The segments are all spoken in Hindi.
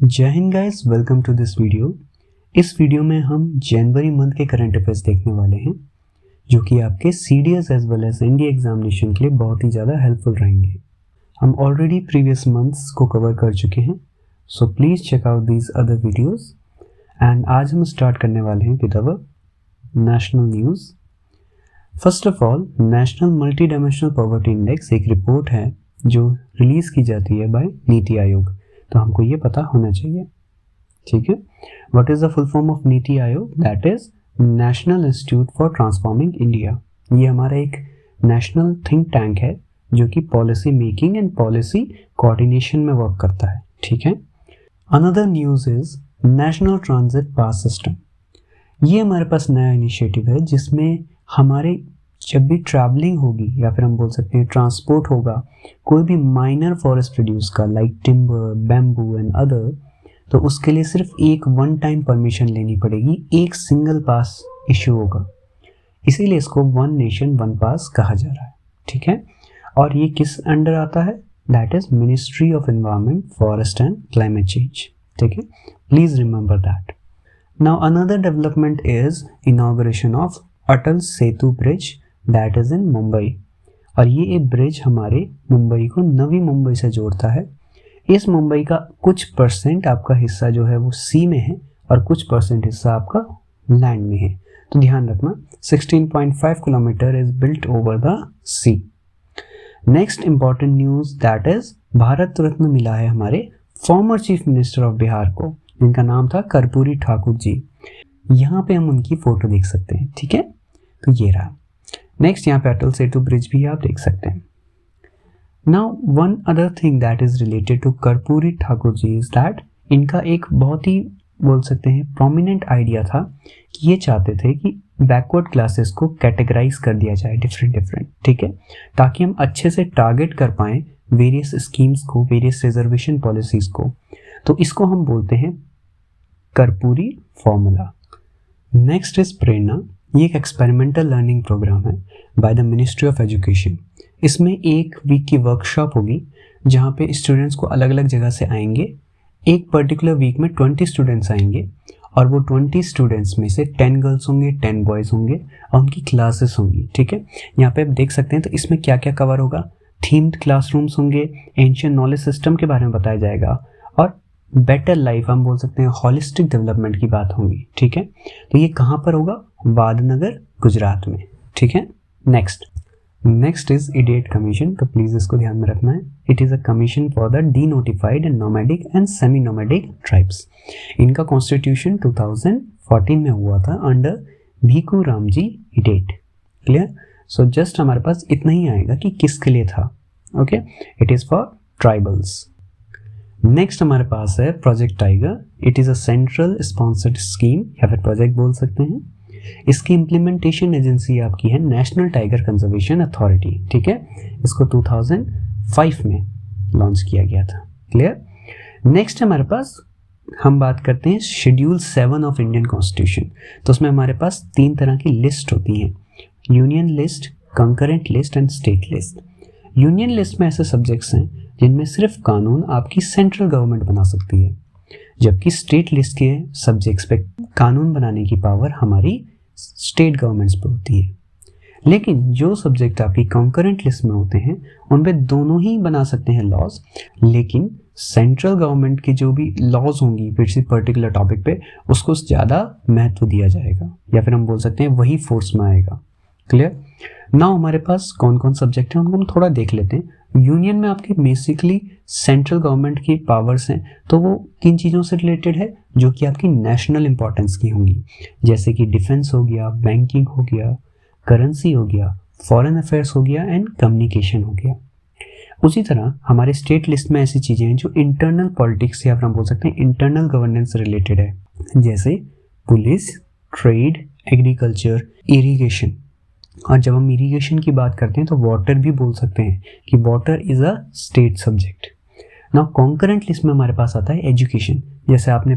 जय हिंद guys, welcome to this video. इस वीडियो में हम जनवरी मंथ के करंट अफेयर्स देखने वाले हैं जो कि आपके CDS as well as NDA examination के लिए बहुत ही ज़्यादा हेल्पफुल रहेंगे। हम ऑलरेडी प्रीवियस मंथ्स को कवर कर चुके हैं, so please check out these other videos. And आज हम स्टार्ट करने वाले हैं with our national news. First of all, national multi dimensional poverty index एक रिपोर्ट है जो रिलीज़ की जाती है बाय नीति आयोग, तो हमको ये पता होना चाहिए। ठीक है, what is the full form of NITI Aayog? That is national institute for transforming India. ये हमारा एक नेशनल थिंक टैंक है जो कि policy making and policy coordination में वर्क करता है। ठीक है, another news is national transit pass system. ये हमारे पास नया इनिशिएटिव है जिसमें हमारे जब भी ट्रैवलिंग होगी या फिर हम बोल सकते हैं ट्रांसपोर्ट होगा कोई भी माइनर फॉरेस्ट प्रोड्यूस का like timber, bamboo and other, तो उसके लिए सिर्फ एक वन टाइम परमिशन लेनी पड़ेगी, एक सिंगल पास इशू होगा। इसीलिए इसको वन नेशन वन पास कहा जा रहा है। ठीक है, और ये किस अंडर आता है? That is ministry of environment, forest and climate change. ठीक है, please remember that. Now another development is inauguration of Atal Setu bridge that is in Mumbai. और ये एक ब्रिज हमारे मुंबई को नवी मुंबई से जोड़ता है। इस मुंबई का कुछ परसेंट आपका हिस्सा जो है वो सी में है और कुछ परसेंट हिस्सा आपका लैंड में है, तो ध्यान रखना 16.5 kilometre is built over the sea. Next important news that is Bharat Ratna मिला है हमारे former chief minister of Bihar को, जिनका नाम था कर्पूरी ठाकुर जी। यहाँ पे हम उनकी फोटो देख सकते हैं। ठीक है, तो ये रहा। नेक्स्ट यहाँ पे अटल सेतु ब्रिज भी आप देख सकते हैं। Now one other thing that is related to Karpoori Thakur ji is that इनका एक बहुत ही बोल सकते हैं प्रोमिनेंट आइडिया था कि ये चाहते थे कि बैकवर्ड क्लासेस को कैटेगराइज कर दिया जाए डिफरेंट। ठीक है, ताकि हम अच्छे से टारगेट कर पाएँ वेरियस स्कीम्स को, वेरियस रिजर्वेशन पॉलिसीज को। तो इसको हम बोलते हैं कर्पूरी फॉर्मूला। नेक्स्ट इज प्रेरणा। ये एक एक्सपेरिमेंटल लर्निंग प्रोग्राम है by the ministry of education. इसमें एक वीक की वर्कशॉप होगी जहाँ पे स्टूडेंट्स को अलग अलग जगह से आएंगे। एक पर्टिकुलर वीक में 20 स्टूडेंट्स आएंगे और वो 20 स्टूडेंट्स में से 10 गर्ल्स होंगे, 10 बॉयज़ होंगे और उनकी क्लासेस होंगी। ठीक है, यहाँ पे आप देख सकते हैं। तो इसमें क्या क्या कवर होगा? थीम्ड क्लासरूम्स होंगे, एंशिएंट नॉलेज सिस्टम के बारे में बताया जाएगा और बेटर लाइफ हम बोल सकते हैं हॉलिस्टिक डेवलपमेंट की बात होगी। ठीक है, तो ये कहाँ पर होगा? वादनगर, गुजरात में। ठीक है, नेक्स्ट इज इडियट कमीशन। तो प्लीज इसको ध्यान में रखना है। It is a commission for the denotified and nomadic and semi nomadic tribes. इनका कॉन्स्टिट्यूशन 2014 में हुआ था under Bhikhu Ramji Idate. Clear? So just हमारे पास इतना ही आएगा कि किसके लिए था। Okay, it is for tribals. Next हमारे पास है project tiger. It is a central sponsored scheme या फिर प्रोजेक्ट बोल सकते हैं। इसकी इम्प्लीमेंटेशन एजेंसी आपकी है नेशनल टाइगर कंजर्वेशन अथॉरिटी। ठीक है, इसको 2005 में लॉन्च किया गया था। क्लियर? नेक्स्ट हमारे पास हम बात करते हैं शेड्यूल 7 ऑफ इंडियन कॉन्स्टिट्यूशन। तो उसमें हमारे पास 3 तरह की लिस्ट होती हैं, union list, concurrent list and state list. Union list में ऐसे सब्जेक्ट्स हैं जिनमें सिर्फ कानून आपकी सेंट्रल गवर्नमेंट बना सकती है, जबकि स्टेट लिस्ट के सब्जेक्ट्स पे कानून बनाने की पावर हमारी स्टेट गवर्नमेंट्स पे होती है। लेकिन जो सब्जेक्ट आपकी कंकरेंट लिस्ट में होते हैं उन पे दोनों ही बना सकते हैं लॉज, लेकिन सेंट्रल गवर्नमेंट की जो भी लॉज होंगी किसी पर्टिकुलर टॉपिक पे उसको ज़्यादा महत्व दिया जाएगा या फिर हम बोल सकते हैं वही फोर्स में आएगा। क्लियर? नाउ हमारे पास कौन कौन सब्जेक्ट हैं उनको हम थोड़ा देख लेते हैं। यूनियन में आपकी बेसिकली सेंट्रल गवर्नमेंट की पावर्स हैं, तो वो किन चीज़ों से रिलेटेड है जो कि आपकी नेशनल इंपॉर्टेंस की होंगी, जैसे कि डिफेंस हो गया, बैंकिंग हो गया, करेंसी हो गया, फॉरेन अफेयर्स हो गया एंड कम्युनिकेशन हो गया। उसी तरह हमारे स्टेट लिस्ट में ऐसी चीज़ें हैं जो इंटरनल पॉलिटिक्स या फिर हम बोल सकते हैं इंटरनल गवर्नेंस से रिलेटेड है, जैसे पुलिस, ट्रेड, एग्रीकल्चर, इरिगेशन। और जब हम इरिगेशन की बात करते हैं तो वाटर भी बोल सकते हैं कि water is a state subject. Now concurrent list में हमारे पास आता है एजुकेशन। जैसे आपने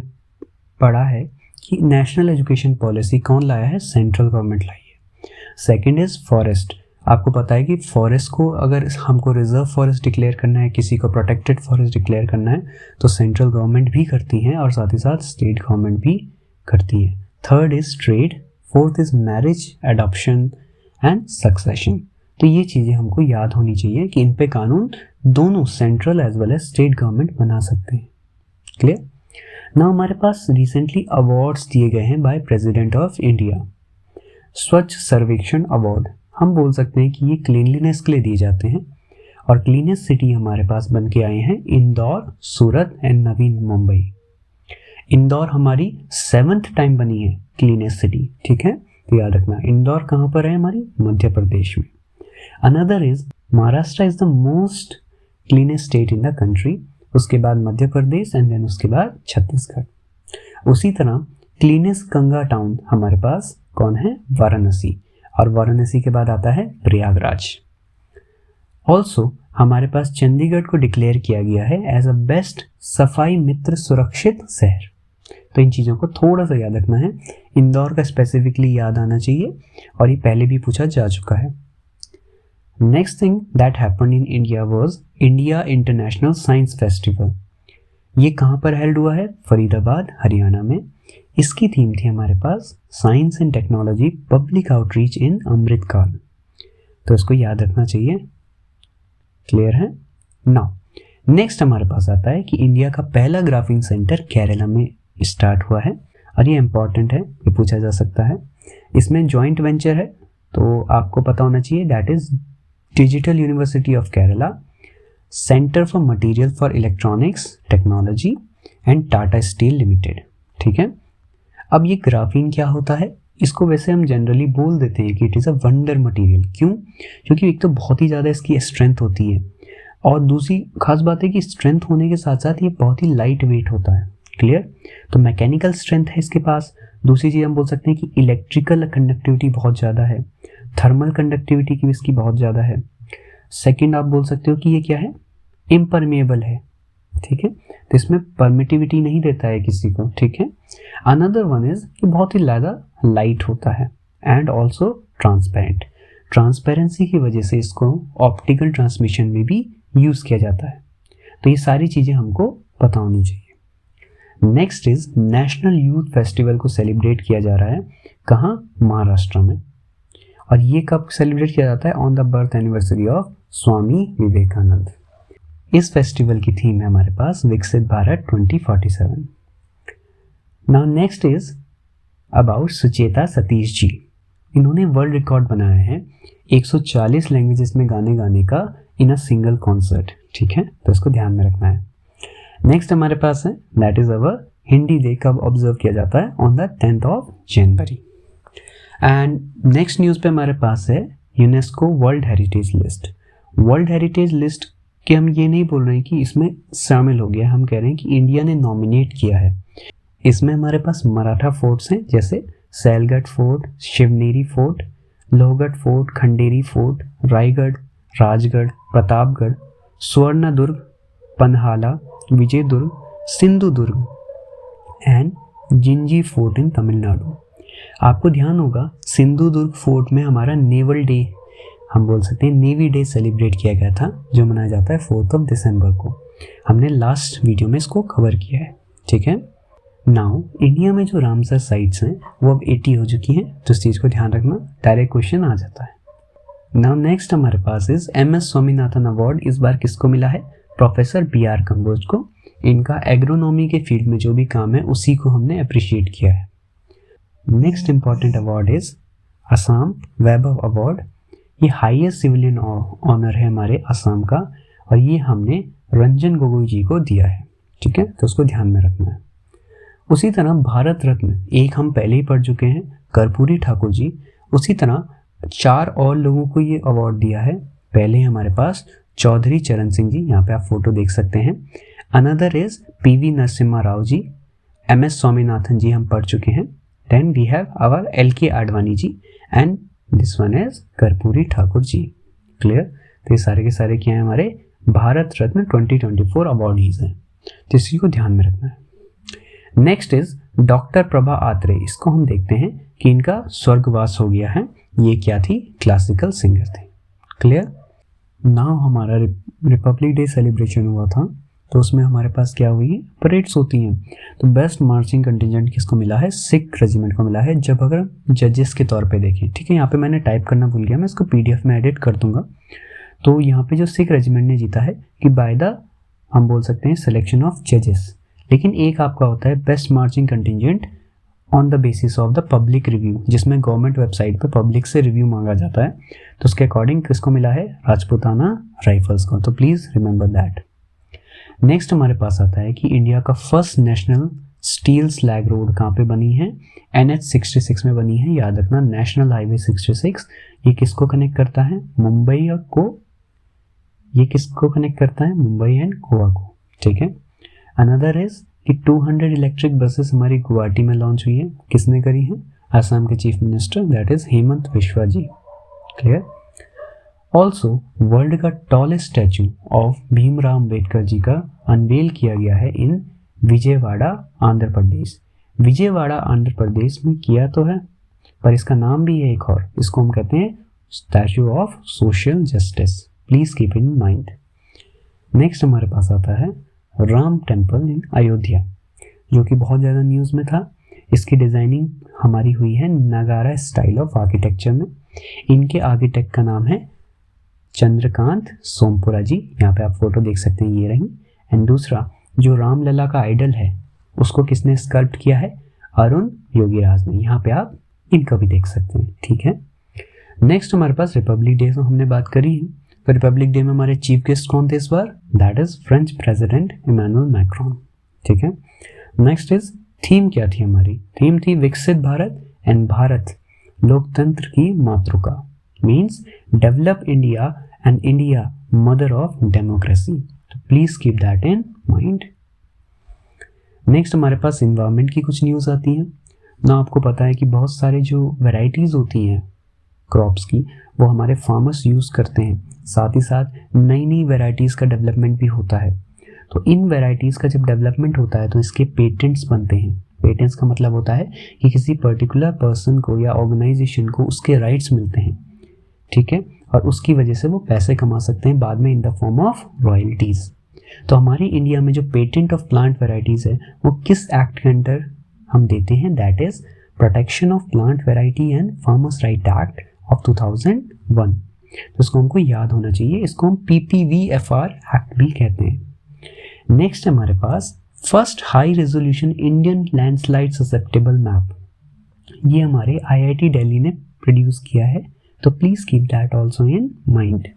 पढ़ा है कि नेशनल एजुकेशन पॉलिसी कौन लाया है? सेंट्रल गवर्नमेंट लाई है। Second is forest. आपको पता है कि फॉरेस्ट को अगर हमको रिजर्व फॉरेस्ट डिक्लेयर करना है, किसी को प्रोटेक्टेड फॉरेस्ट डिक्लेयर करना है, तो सेंट्रल गवर्नमेंट भी करती है और साथ ही साथ स्टेट गवर्नमेंट भी करती है। Third is trade, fourth is marriage, adoption and succession. तो ये चीज़ें हमको याद होनी चाहिए कि इन पे कानून दोनों central as well as state government बना सकते हैं। क्लियर। ना हमारे पास रिसेंटली अवार्ड्स दिए गए हैं बाय प्रेसिडेंट ऑफ इंडिया। स्वच्छ सर्वेक्षण अवार्ड, हम बोल सकते हैं कि ये क्लीनलीनेस के लिए दिए जाते हैं और क्लीनेस्ट सिटी हमारे पास बन के आए हैं इंदौर, सूरत एंड नवी मुंबई। इंदौर हमारी 7th टाइम बनी है क्लीनेस्ट सिटी, ठीक है, तो याद रखना इंदौर कहाँ पर है, हमारी मध्य प्रदेश में। Another is Maharashtra is the most cleanest state in the country, उसके बाद मध्य प्रदेश एंड देन उसके बाद छत्तीसगढ़। उसी तरह क्लीनेस्ट गंगा टाउन हमारे पास कौन है, वाराणसी, और वाराणसी के बाद आता है प्रयागराज। ऑल्सो हमारे पास चंडीगढ़ को डिक्लेयर किया गया है एज अ बेस्ट सफाई मित्र सुरक्षित शहर। तो इन चीज़ों को थोड़ा सा याद रखना है, इंदौर का स्पेसिफिकली याद आना चाहिए और ये पहले भी पूछा जा चुका है। Next thing that happened in India was India international science festival. ये कहाँ पर हेल्ड हुआ है, फरीदाबाद, हरियाणा में। इसकी थीम थी हमारे पास science and technology public outreach in Amritkaal, तो इसको याद रखना चाहिए। क्लियर है। नाउ नेक्स्ट हमारे पास आता है कि इंडिया का पहला ग्राफिंग सेंटर केरला में स्टार्ट हुआ है और ये इंपॉर्टेंट है, ये पूछा जा सकता है। इसमें जॉइंट वेंचर है, तो आपको पता होना चाहिए, that is digital university of Kerala, centre for material for electronics technology and Tata steel limited. ठीक है। अब ये ग्राफीन क्या होता है, इसको वैसे हम जनरली बोल देते हैं कि it is a wonder material. क्यों? क्योंकि एक तो बहुत ही ज़्यादा इसकी स्ट्रेंथ होती है और दूसरी खास बात है कि स्ट्रेंथ होने के साथ साथ ये बहुत ही लाइट वेट होता है। क्लियर। तो मैकेनिकल स्ट्रेंथ है इसके पास। दूसरी चीज़ हम बोल सकते हैं कि इलेक्ट्रिकल कंडक्टिविटी बहुत ज़्यादा है, थर्मल कंडक्टिविटी की भी इसकी बहुत ज़्यादा है। सेकेंड आप बोल सकते हो कि ये क्या है, इम्परमेएबल है। ठीक है, तो इसमें परमिटिविटी नहीं देता है किसी को। ठीक है। अनदर वन इज कि बहुत ही ज़्यादा लाइट होता है एंड ऑल्सो ट्रांसपेरेंट। ट्रांसपेरेंसी की वजह से इसको ऑप्टिकल ट्रांसमिशन में भी यूज़ किया जाता है। तो ये सारी चीज़ें हमको पता होनी चाहिए। Next is national youth festival को सेलिब्रेट किया जा रहा है, कहाँ, महाराष्ट्र में। और ये कब सेलिब्रेट किया जाता है, on the birth anniversary of Swami Vivekananda. इस फेस्टिवल की थीम है हमारे पास Viksit Bharat 2047। Now next is about Sucheta Satish ji. इन्होंने वर्ल्ड रिकॉर्ड बनाया है 140 लैंग्वेजेस में गाने गाने का इन अ सिंगल कॉन्सर्ट। ठीक है, तो इसको ध्यान में रखना है। नेक्स्ट हमारे पास है that is our Hindi day, कब ऑब्जर्व किया जाता है, on the 10th of January. And next news पे हमारे पास है UNESCO world heritage list. World heritage list कि हम ये नहीं बोल रहे हैं कि इसमें शामिल हो गया, हम कह रहे हैं कि इंडिया ने नॉमिनेट किया है। इसमें हमारे पास मराठा फोर्ट्स हैं, जैसे Sailgad fort, Shivneri fort, Lohagad fort, Khanderi fort, Raigad, Rajgad, Pratapgad, Suvarnadurg, Panhala, Vijaydurg, Sindhudurg and Gingee fort in Tamil Nadu. आपको ध्यान होगा सिंधुदुर्ग फोर्ट में हमारा नेवल डे, हम बोल सकते हैं नेवी डे सेलिब्रेट किया गया था, जो मनाया जाता है 4 दिसंबर को। हमने लास्ट वीडियो में इसको कवर किया है। ठीक है। नाउ इंडिया में जो रामसर साइट्स हैं वो अब 80 हो चुकी हैं, तो इस चीज़ को ध्यान रखना, डायरेक्ट क्वेश्चन आ जाता है। नाउ नेक्स्ट हमारे पास इज MS स्वामीनाथन अवार्ड। इस बार किसको मिला है, प्रोफेसर BR कंबोज को। इनका एग्रोनॉमी के फील्ड में जो भी काम है उसी को हमने अप्रिशिएट किया है। Next important award is Assam Vaibhav award. ये हाईएस्ट सिविलियन ऑनर है हमारे असम का और ये हमने रंजन गोगोई जी को दिया है। ठीक है, तो उसको ध्यान में रखना है। उसी तरह भारत रत्न एक हम पहले ही पढ़ चुके हैं, कर्पूरी ठाकुर जी। उसी तरह 4 और लोगों को ये अवार्ड दिया है। पहले हमारे पास चौधरी चरण सिंह जी, यहाँ पे आप फोटो देख सकते हैं। Another is PV Narasimha Rao ji, MS Swaminathan ji हम पढ़ चुके हैं। Then we have our LK Advani ji and this one is Karpoori Thakur ji. Clear. तो ये सारे के सारे क्या हैं, हमारे भारत रत्न 2024 अवार्डीज हैं, तो इसी को ध्यान में रखना है। Next is doctor Prabha Atre. इसको हम देखते हैं कि इनका स्वर्गवास हो गया है। ये क्या थी, क्लासिकल सिंगर थे। क्लियर। नाउ हमारा रिपब्लिक डे सेलिब्रेशन हुआ था, तो उसमें हमारे पास क्या हुई, परेड्स होती हैं। तो बेस्ट मार्चिंग कंटिजेंट किसको मिला है, सिख रेजिमेंट को मिला है, जब अगर जजेस के तौर पे देखें। ठीक है, यहाँ पे मैंने टाइप करना भूल गया, मैं इसको PDF में एडिट कर दूंगा। तो यहाँ पे जो सिख रेजिमेंट ने जीता है कि बाय द, हम बोल सकते हैं, सिलेक्शन ऑफ जजेस। लेकिन एक आपका होता है best marching contingent on the basis of the public review, जिसमें गवर्नमेंट वेबसाइट पे पब्लिक से रिव्यू मांगा जाता है। तो उसके अकॉर्डिंग किसको मिला है, राजपूताना राइफल्स को। तो प्लीज़ रिमेंबर दैट। नेक्स्ट हमारे पास आता है कि इंडिया का first national steel slag road कहाँ पे बनी है, NH 66 में बनी है। याद रखना, नेशनल हाईवे 66 ये किसको कनेक्ट करता है, मुंबई को, ये किसको कनेक्ट करता है, मुंबई एंड गोवा को। ठीक है। अनदर इज कि 200 इलेक्ट्रिक बसेस हमारी गुवाहाटी में लॉन्च हुई है। किसने करी है, असम के chief minister, that is Himanta Biswa ji. Clear. Also world का tallest statue of Bhimrao Ambedkar ji का अनवेल किया गया है इन विजयवाड़ा आंध्र प्रदेश। विजयवाड़ा आंध्र प्रदेश में किया तो है, पर इसका नाम भी है एक और, इसको हम कहते हैं statue of social justice. Please keep in mind. Next हमारे पास आता है राम टेम्पल इन अयोध्या, जो कि बहुत ज़्यादा न्यूज़ में था। इसकी डिज़ाइनिंग हमारी हुई है नागारा स्टाइल ऑफ आर्किटेक्चर में। इनके आर्किटेक्ट का नाम है चंद्रकांत सोमपुरा जी। यहाँ पे आप फोटो देख सकते हैं, ये रही। एंड दूसरा जो रामलला का आइडल है उसको किसने स्कल्प्ट किया है, अरुण योगीराज ने। यहाँ पे आप इनका भी देख सकते हैं। ठीक है। नेक्स्ट हमारे पास रिपब्लिक डे, तो हमने बात करी है। तो रिपब्लिक डे में हमारे चीफ गेस्ट कौन थे इस बार, that is French president Emmanuel Macron. ठीक है। नेक्स्ट इज थीम क्या थी हमारी, थीम थी विकसित भारत एंड भारत लोकतंत्र की मातृका, means develop India and India mother of democracy. तो please keep that in mind. Next हमारे पास इन्वायरमेंट की कुछ न्यूज़ आती हैं ना। आपको पता है कि बहुत सारे जो वैरायटीज़ होती हैं क्रॉप्स की, वो हमारे फार्मर्स यूज़ करते हैं। साथ ही साथ नई नई वैरायटीज़ का डेवलपमेंट भी होता है। तो इन वैरायटीज़ का जब डेवलपमेंट होता है तो इसके पेटेंट्स बनते हैं। पेटेंट्स का मतलब होता है कि किसी पर्टिकुलर पर्सन को या ऑर्गेनाइजेशन को उसके राइट्स मिलते हैं। ठीक है। और उसकी वजह से वो पैसे कमा सकते हैं बाद में in the form of royalties. तो हमारी इंडिया में जो पेटेंट ऑफ प्लांट वैरायटीज़ है वो किस एक्ट के अंडर हम देते हैं, that is protection of plant variety and farmers right act of 2001। तो इसको हमको याद होना चाहिए, इसको हम PPVFR एक्ट भी कहते हैं। नेक्स्ट हमारे पास first high resolution Indian landslide susceptible map, ये हमारे IIT दिल्ली ने प्रोड्यूस किया है। तो please keep that also in mind.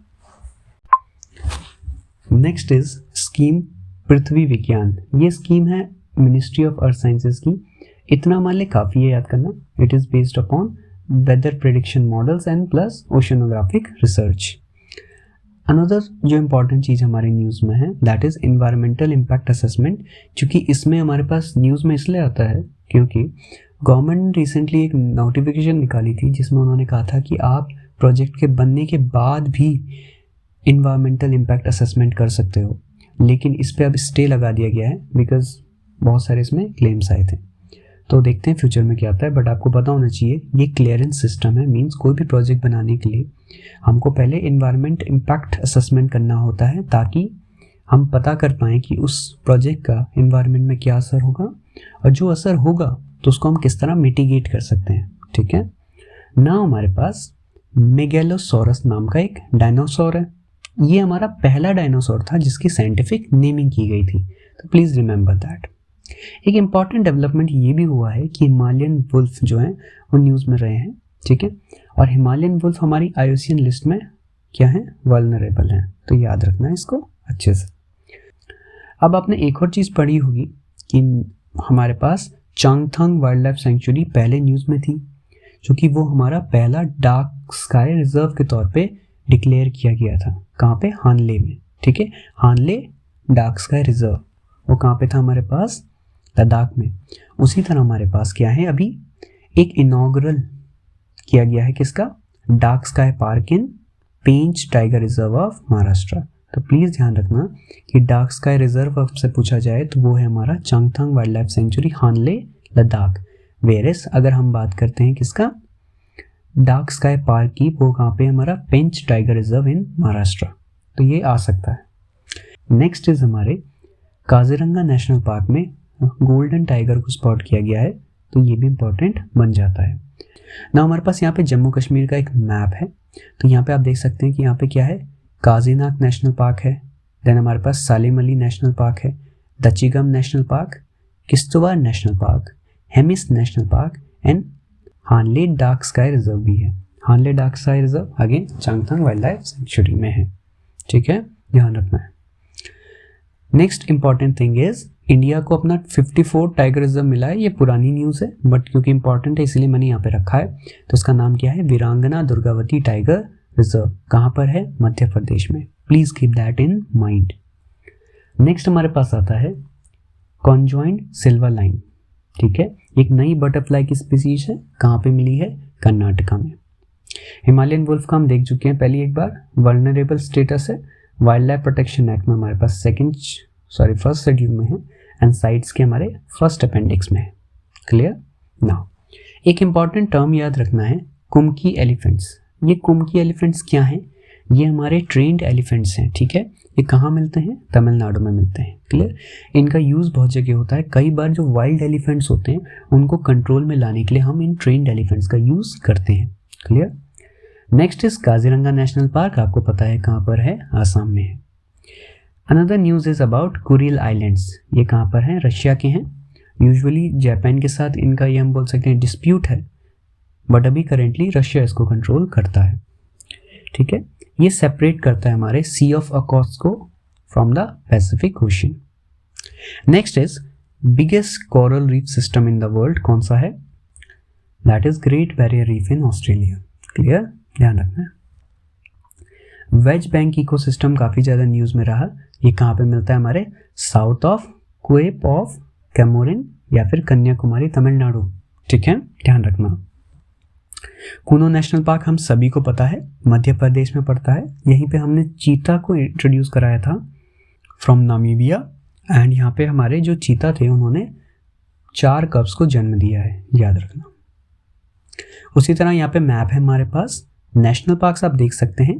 Next is scheme Prithvi Vigyan. ये स्कीम है मिनिस्ट्री ऑफ अर्थ साइंसेज की। इतना मान ले काफ़ी है याद करना। It is based upon weather prediction models and plus oceanographic research. Another जो इम्पॉर्टेंट चीज़ हमारे न्यूज़ में है that is environmental impact assessment, क्योंकि इसमें हमारे पास न्यूज़ में इसलिए आता है क्योंकि गवर्नमेंट ने रिसेंटली एक नोटिफिकेशन निकाली थी जिसमें उन्होंने कहा था कि आप प्रोजेक्ट के बनने के बाद भी इन्वायरमेंटल इम्पैक्ट असेसमेंट कर सकते हो, लेकिन इस पर अब स्टे लगा दिया गया है बिकॉज बहुत सारे इसमें क्लेम्स आए थे। तो देखते हैं फ्यूचर में क्या आता है, बट आपको पता होना चाहिए ये क्लियरेंस सिस्टम है। मींस कोई भी प्रोजेक्ट बनाने के लिए हमको पहले इन्वायरमेंट इम्पैक्ट असेसमेंट करना होता है ताकि हम पता कर पाएँ कि उस प्रोजेक्ट का इन्वायरमेंट में क्या असर होगा, और जो असर होगा तो उसको हम किस तरह मिटिगेट कर सकते हैं। ठीक है ना। हमारे पास मेगैलोसॉरस नाम का एक डायनासोर है। ये हमारा पहला डायनासोर था जिसकी साइंटिफिक नेमिंग की गई थी। तो प्लीज़ रिमेंबर दैट। एक इम्पॉर्टेंट डेवलपमेंट ये भी हुआ है कि हिमालयन वुल्फ जो हैं वो न्यूज़ में रहे हैं। ठीक है। और हिमालयन वुल्फ हमारी IUCN लिस्ट में क्या है, वल्नरेबल हैं। तो याद रखना है इसको अच्छे से। अब आपने एक और चीज़ पढ़ी होगी कि हमारे पास चांगथंग वाइल्ड लाइफ सेंचुरी पहले न्यूज़ में थी, क्योंकि वो हमारा पहला डार्क स्काई रिजर्व के तौर पे डिक्लेयर किया गया था। कहाँ पे, हानले में। ठीक है। हानले डार्क स्काई रिजर्व वो कहाँ पे था, हमारे पास लद्दाख में। उसी तरह हमारे पास क्या है, अभी एक इनॉग्रल किया गया है किसका, dark sky park in Pench tiger reserve of Maharashtra. तो प्लीज़ ध्यान रखना कि डार्क स्काई रिजर्व से पूछा जाए तो वो है हमारा चांगथंग वाइल्ड लाइफ सेंचुरी हानले लद्दाख। वेरस अगर हम बात करते हैं किसका, डार्क स्काई पार्क की, वो कहाँ पे हमारा पेंच टाइगर रिजर्व इन महाराष्ट्र, तो ये आ सकता है। नेक्स्ट इज हमारे काजीरंगा नेशनल पार्क में गोल्डन टाइगर को स्पॉट किया गया है, तो ये भी इंपॉर्टेंट बन जाता है ना। हमारे पास यहाँ पे जम्मू कश्मीर का एक मैप है, तो यहाँ पे आप देख सकते हैं कि यहाँ पे क्या है, काजीनाग नेशनल पार्क है, देन हमारे पास सालिम अली नेशनल पार्क है, Dachigam national park, Kishtwar national park, Hemis national park and Hanle dark sky reserve भी है। Hanle dark sky reserve again Changthang wildlife sanctuary में है, ठीक है, ध्यान रखना है। Next important thing is India को अपना 54 टाइगर रिजर्व मिला है। ये पुरानी न्यूज़ है बट क्योंकि इंपॉर्टेंट है इसलिए मैंने यहाँ पे रखा है। तो इसका नाम क्या है, वीरांगना दुर्गावती टाइगर रिजर्व। कहाँ पर है, मध्य प्रदेश में। Please keep that in mind. Next हमारे पास आता है कॉन्जॉइंट सिल्वर लाइन, ठीक है, एक नई बटरफ्लाई की स्पीसीज है, कहाँ पे मिली है, कर्नाटका में। हिमालयन वुल्फ का हम देख चुके हैं पहले एक बार, वल्नरेबल स्टेटस है, वाइल्ड लाइफ प्रोटेक्शन एक्ट में हमारे पास फर्स्ट शेड्यूल में है एंड साइट्स के हमारे फर्स्ट अपेंडिक्स में है। क्लियर नाउ, एक इंपॉर्टेंट टर्म याद रखना है, कुमकी एलिफेंट्स। ये कुमकी एलिफेंट्स क्या हैं, ये हमारे ट्रेंड एलिफेंट्स हैं, ठीक है। ये कहाँ मिलते हैं, तमिलनाडु में मिलते हैं। क्लियर, इनका यूज़ बहुत जगह होता है। कई बार जो वाइल्ड एलिफेंट्स होते हैं उनको कंट्रोल में लाने के लिए हम इन ट्रेंड एलिफेंट्स का यूज़ करते हैं। Clear. Next is Kaziranga national park, आपको पता है कहाँ पर है, आसाम में है। Another news is about Kuril islands, ये कहाँ पर हैं, रशिया के हैं। यूजुअली जापान के साथ इनका ये हम बोल सकते हैं डिस्प्यूट है, बट अभी करेंटली रशिया इसको कंट्रोल करता है, ठीक है। ये सेपरेट करता है हमारे सी ऑफ अकोट्स्क को from the Pacific ocean. Next is biggest coral reef system in the world, कौन सा है, that is great barrier reef in Australia. Clear, ध्यान रखना है। वेज बैंक इकोसिस्टम काफ़ी ज़्यादा न्यूज़ में रहा, ये कहाँ पे मिलता है, हमारे साउथ ऑफ क्वेप ऑफ कैमोरिन या फिर कन्याकुमारी, तमिलनाडु, ठीक है, ध्यान रखना। कूनो नेशनल पार्क हम सभी को पता है, मध्य प्रदेश में पड़ता है। यहीं पे हमने चीता को इंट्रोड्यूस कराया था फ्रॉम नामीबिया एंड यहाँ पे हमारे जो चीता थे उन्होंने 4 कब्स को जन्म दिया है, याद रखना। उसी तरह यहाँ पे मैप है हमारे पास, नेशनल पार्क्स आप देख सकते हैं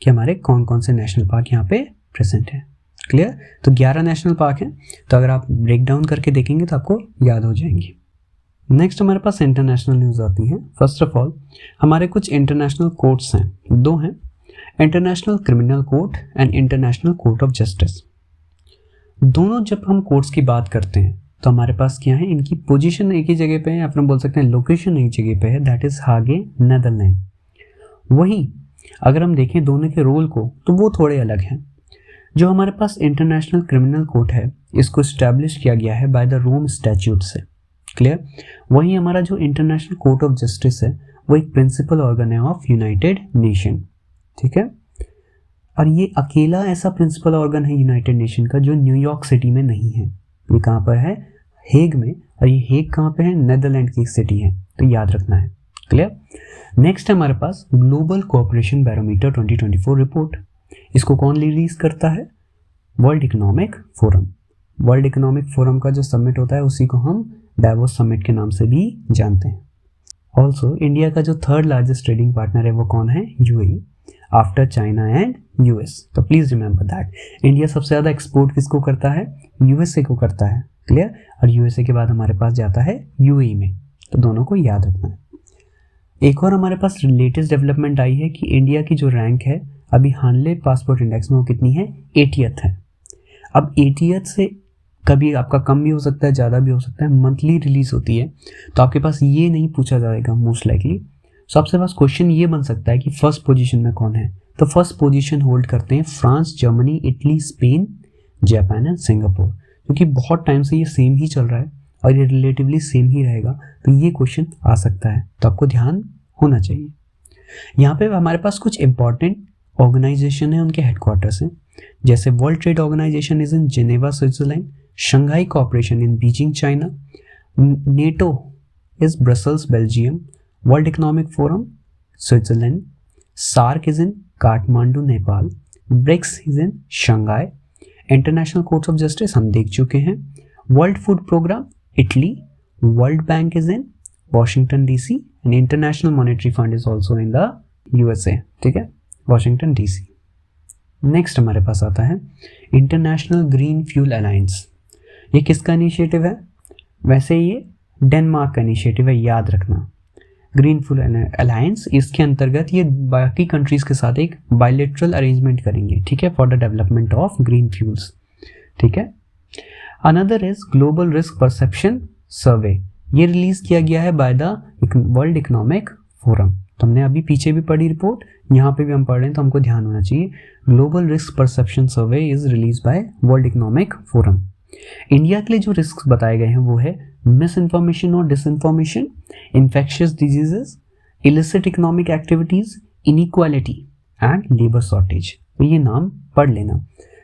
कि हमारे कौन कौन से नेशनल पार्क यहाँ पे प्रेजेंट हैं। क्लियर, तो 11 नेशनल पार्क हैं, तो अगर आप ब्रेक डाउन करके देखेंगे तो आपको याद हो जाएंगी। नेक्स्ट हमारे पास इंटरनेशनल न्यूज़ आती है। फर्स्ट ऑफ ऑल हमारे कुछ इंटरनेशनल कोर्ट्स हैं, 2 हैं, international criminal court and international court of justice. दोनों जब हम कोर्ट्स की बात करते हैं तो हमारे पास क्या है, इनकी पोजीशन एक ही जगह पे है, अपने बोल सकते हैं लोकेशन एक जगह पे है, दैट इज हागे, नेदरलैंड। वहीं अगर हम देखें दोनों के रोल को तो वो थोड़े अलग हैं। जो हमारे पास इंटरनेशनल क्रिमिनल कोर्ट है इसको इस्टेब्लिश किया गया है बाय द रोम स्टैट्यूट से। क्लियर, वहीं हमारा जो इंटरनेशनल कोर्ट ऑफ जस्टिस है वो एक प्रिंसिपल ऑर्गन है ऑफ यूनाइटेड नेशन, ठीक है। और ये अकेला ऐसा प्रिंसिपल ऑर्गन है यूनाइटेड नेशन का जो न्यूयॉर्क सिटी में नहीं है, ये कहाँ पर है, हेग में। और ये हेग कहाँ पे है, नेदरलैंड की एक सिटी है, तो याद रखना है। क्लियर। नेक्स्ट है हमारे पास ग्लोबल कोऑपरेशन बैरोमीटर 2024 रिपोर्ट। इसको कौन रिलीज करता है, world economic forum. World economic forum का जो समिट होता है उसी को हम डावोस समिट के नाम से भी जानते हैं। ऑल्सो इंडिया का जो 3rd लार्जेस्ट ट्रेडिंग पार्टनर है वो कौन है, UAE, after China and US. तो प्लीज रिमेंबर दैट इंडिया सबसे ज़्यादा एक्सपोर्ट किसको करता है, यूएसए को करता है। क्लियर, और यूएसए के बाद हमारे पास जाता है यूएई में, तो दोनों को याद रखना है। एक और हमारे पास लेटेस्ट डेवलपमेंट आई है कि इंडिया की जो रैंक है अभी हानले पासपोर्ट इंडेक्स में वो कितनी है, 80th है। अब 80th से कभी आपका कम भी हो सकता है, ज़्यादा भी हो सकता है, मंथली रिलीज होती है, तो आपके पास ये नहीं पूछा जाएगा मोस्ट लाइकली। सो आपसे पास क्वेश्चन ये बन सकता है कि फर्स्ट पोजीशन में कौन है, तो फर्स्ट पोजीशन होल्ड करते हैं France, Germany, Italy, Spain, Japan and Singapore, क्योंकि बहुत टाइम से ये सेम ही चल रहा है और ये रिलेटिवली सेम ही रहेगा, तो ये क्वेश्चन आ सकता है, तो आपको ध्यान होना चाहिए। यहाँ पे हमारे पास कुछ इंपॉर्टेंट ऑर्गेनाइजेशन है, उनके हेडक्वार्टर्स हैं, जैसे world trade organization is in Geneva Switzerland, Shanghai cooperation in Beijing China, NATO is Brussels Belgium, world economic forum Switzerland, SAARC is in Kathmandu Nepal, BRICS is in Shanghai, international courts of justice हम देख चुके हैं, world food program Italy, world bank is in Washington DC, and international monetary fund is also in the USA, ठीक है, वॉशिंगटन डीसी। नेक्स्ट हमारे पास आता है इंटरनेशनल ग्रीन फ्यूल अलायंस। ये किसका इनिशिएटिव है? वैसे ये डेनमार्क का इनिशिएटिव है, याद रखना। ग्रीन फ्यूल अलायंस, इसके अंतर्गत ये बाकी कंट्रीज के साथ एक बायलैटरल अरेंजमेंट करेंगे, ठीक है, for the development of green fuels, ठीक है। Another is global risk perception survey. ये रिलीज किया गया है by the world economic forum. तो हमने अभी पीछे भी पढ़ी रिपोर्ट, यहाँ पे भी हम पढ़ रहे हैं, तो हमको ध्यान होना चाहिए। Global risk perception survey is release by world economic forum. India के लिए जो रिस्क बताए गए हैं वो है मिस इन्फॉर्मेशन और disinformation, infectious diseases, illicit economic activities, inequality and labour shortage. तो ये नाम पढ़ लेना,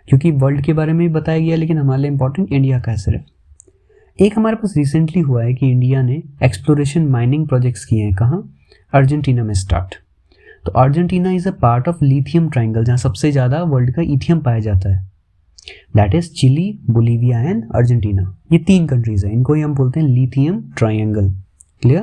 क्योंकि वर्ल्ड के बारे में भी बताया गया, लेकिन हमारे लिए इंपॉर्टेंट इंडिया का है सिर्फ। एक हमारे पास रिसेंटली हुआ है कि इंडिया ने एक्सप्लोरेशन माइनिंग प्रोजेक्ट्स किए हैं। कहाँ? अर्जेंटीना में स्टार्ट। तो Argentina is a part of lithium triangle, जहाँ सबसे ज़्यादा वर्ल्ड का इथियम पाया जाता है। That is Chile, Bolivia and Argentina. ये 3 कंट्रीज है, इनको ही हम बोलते हैं लिथियम ट्राइंगल। क्लियर?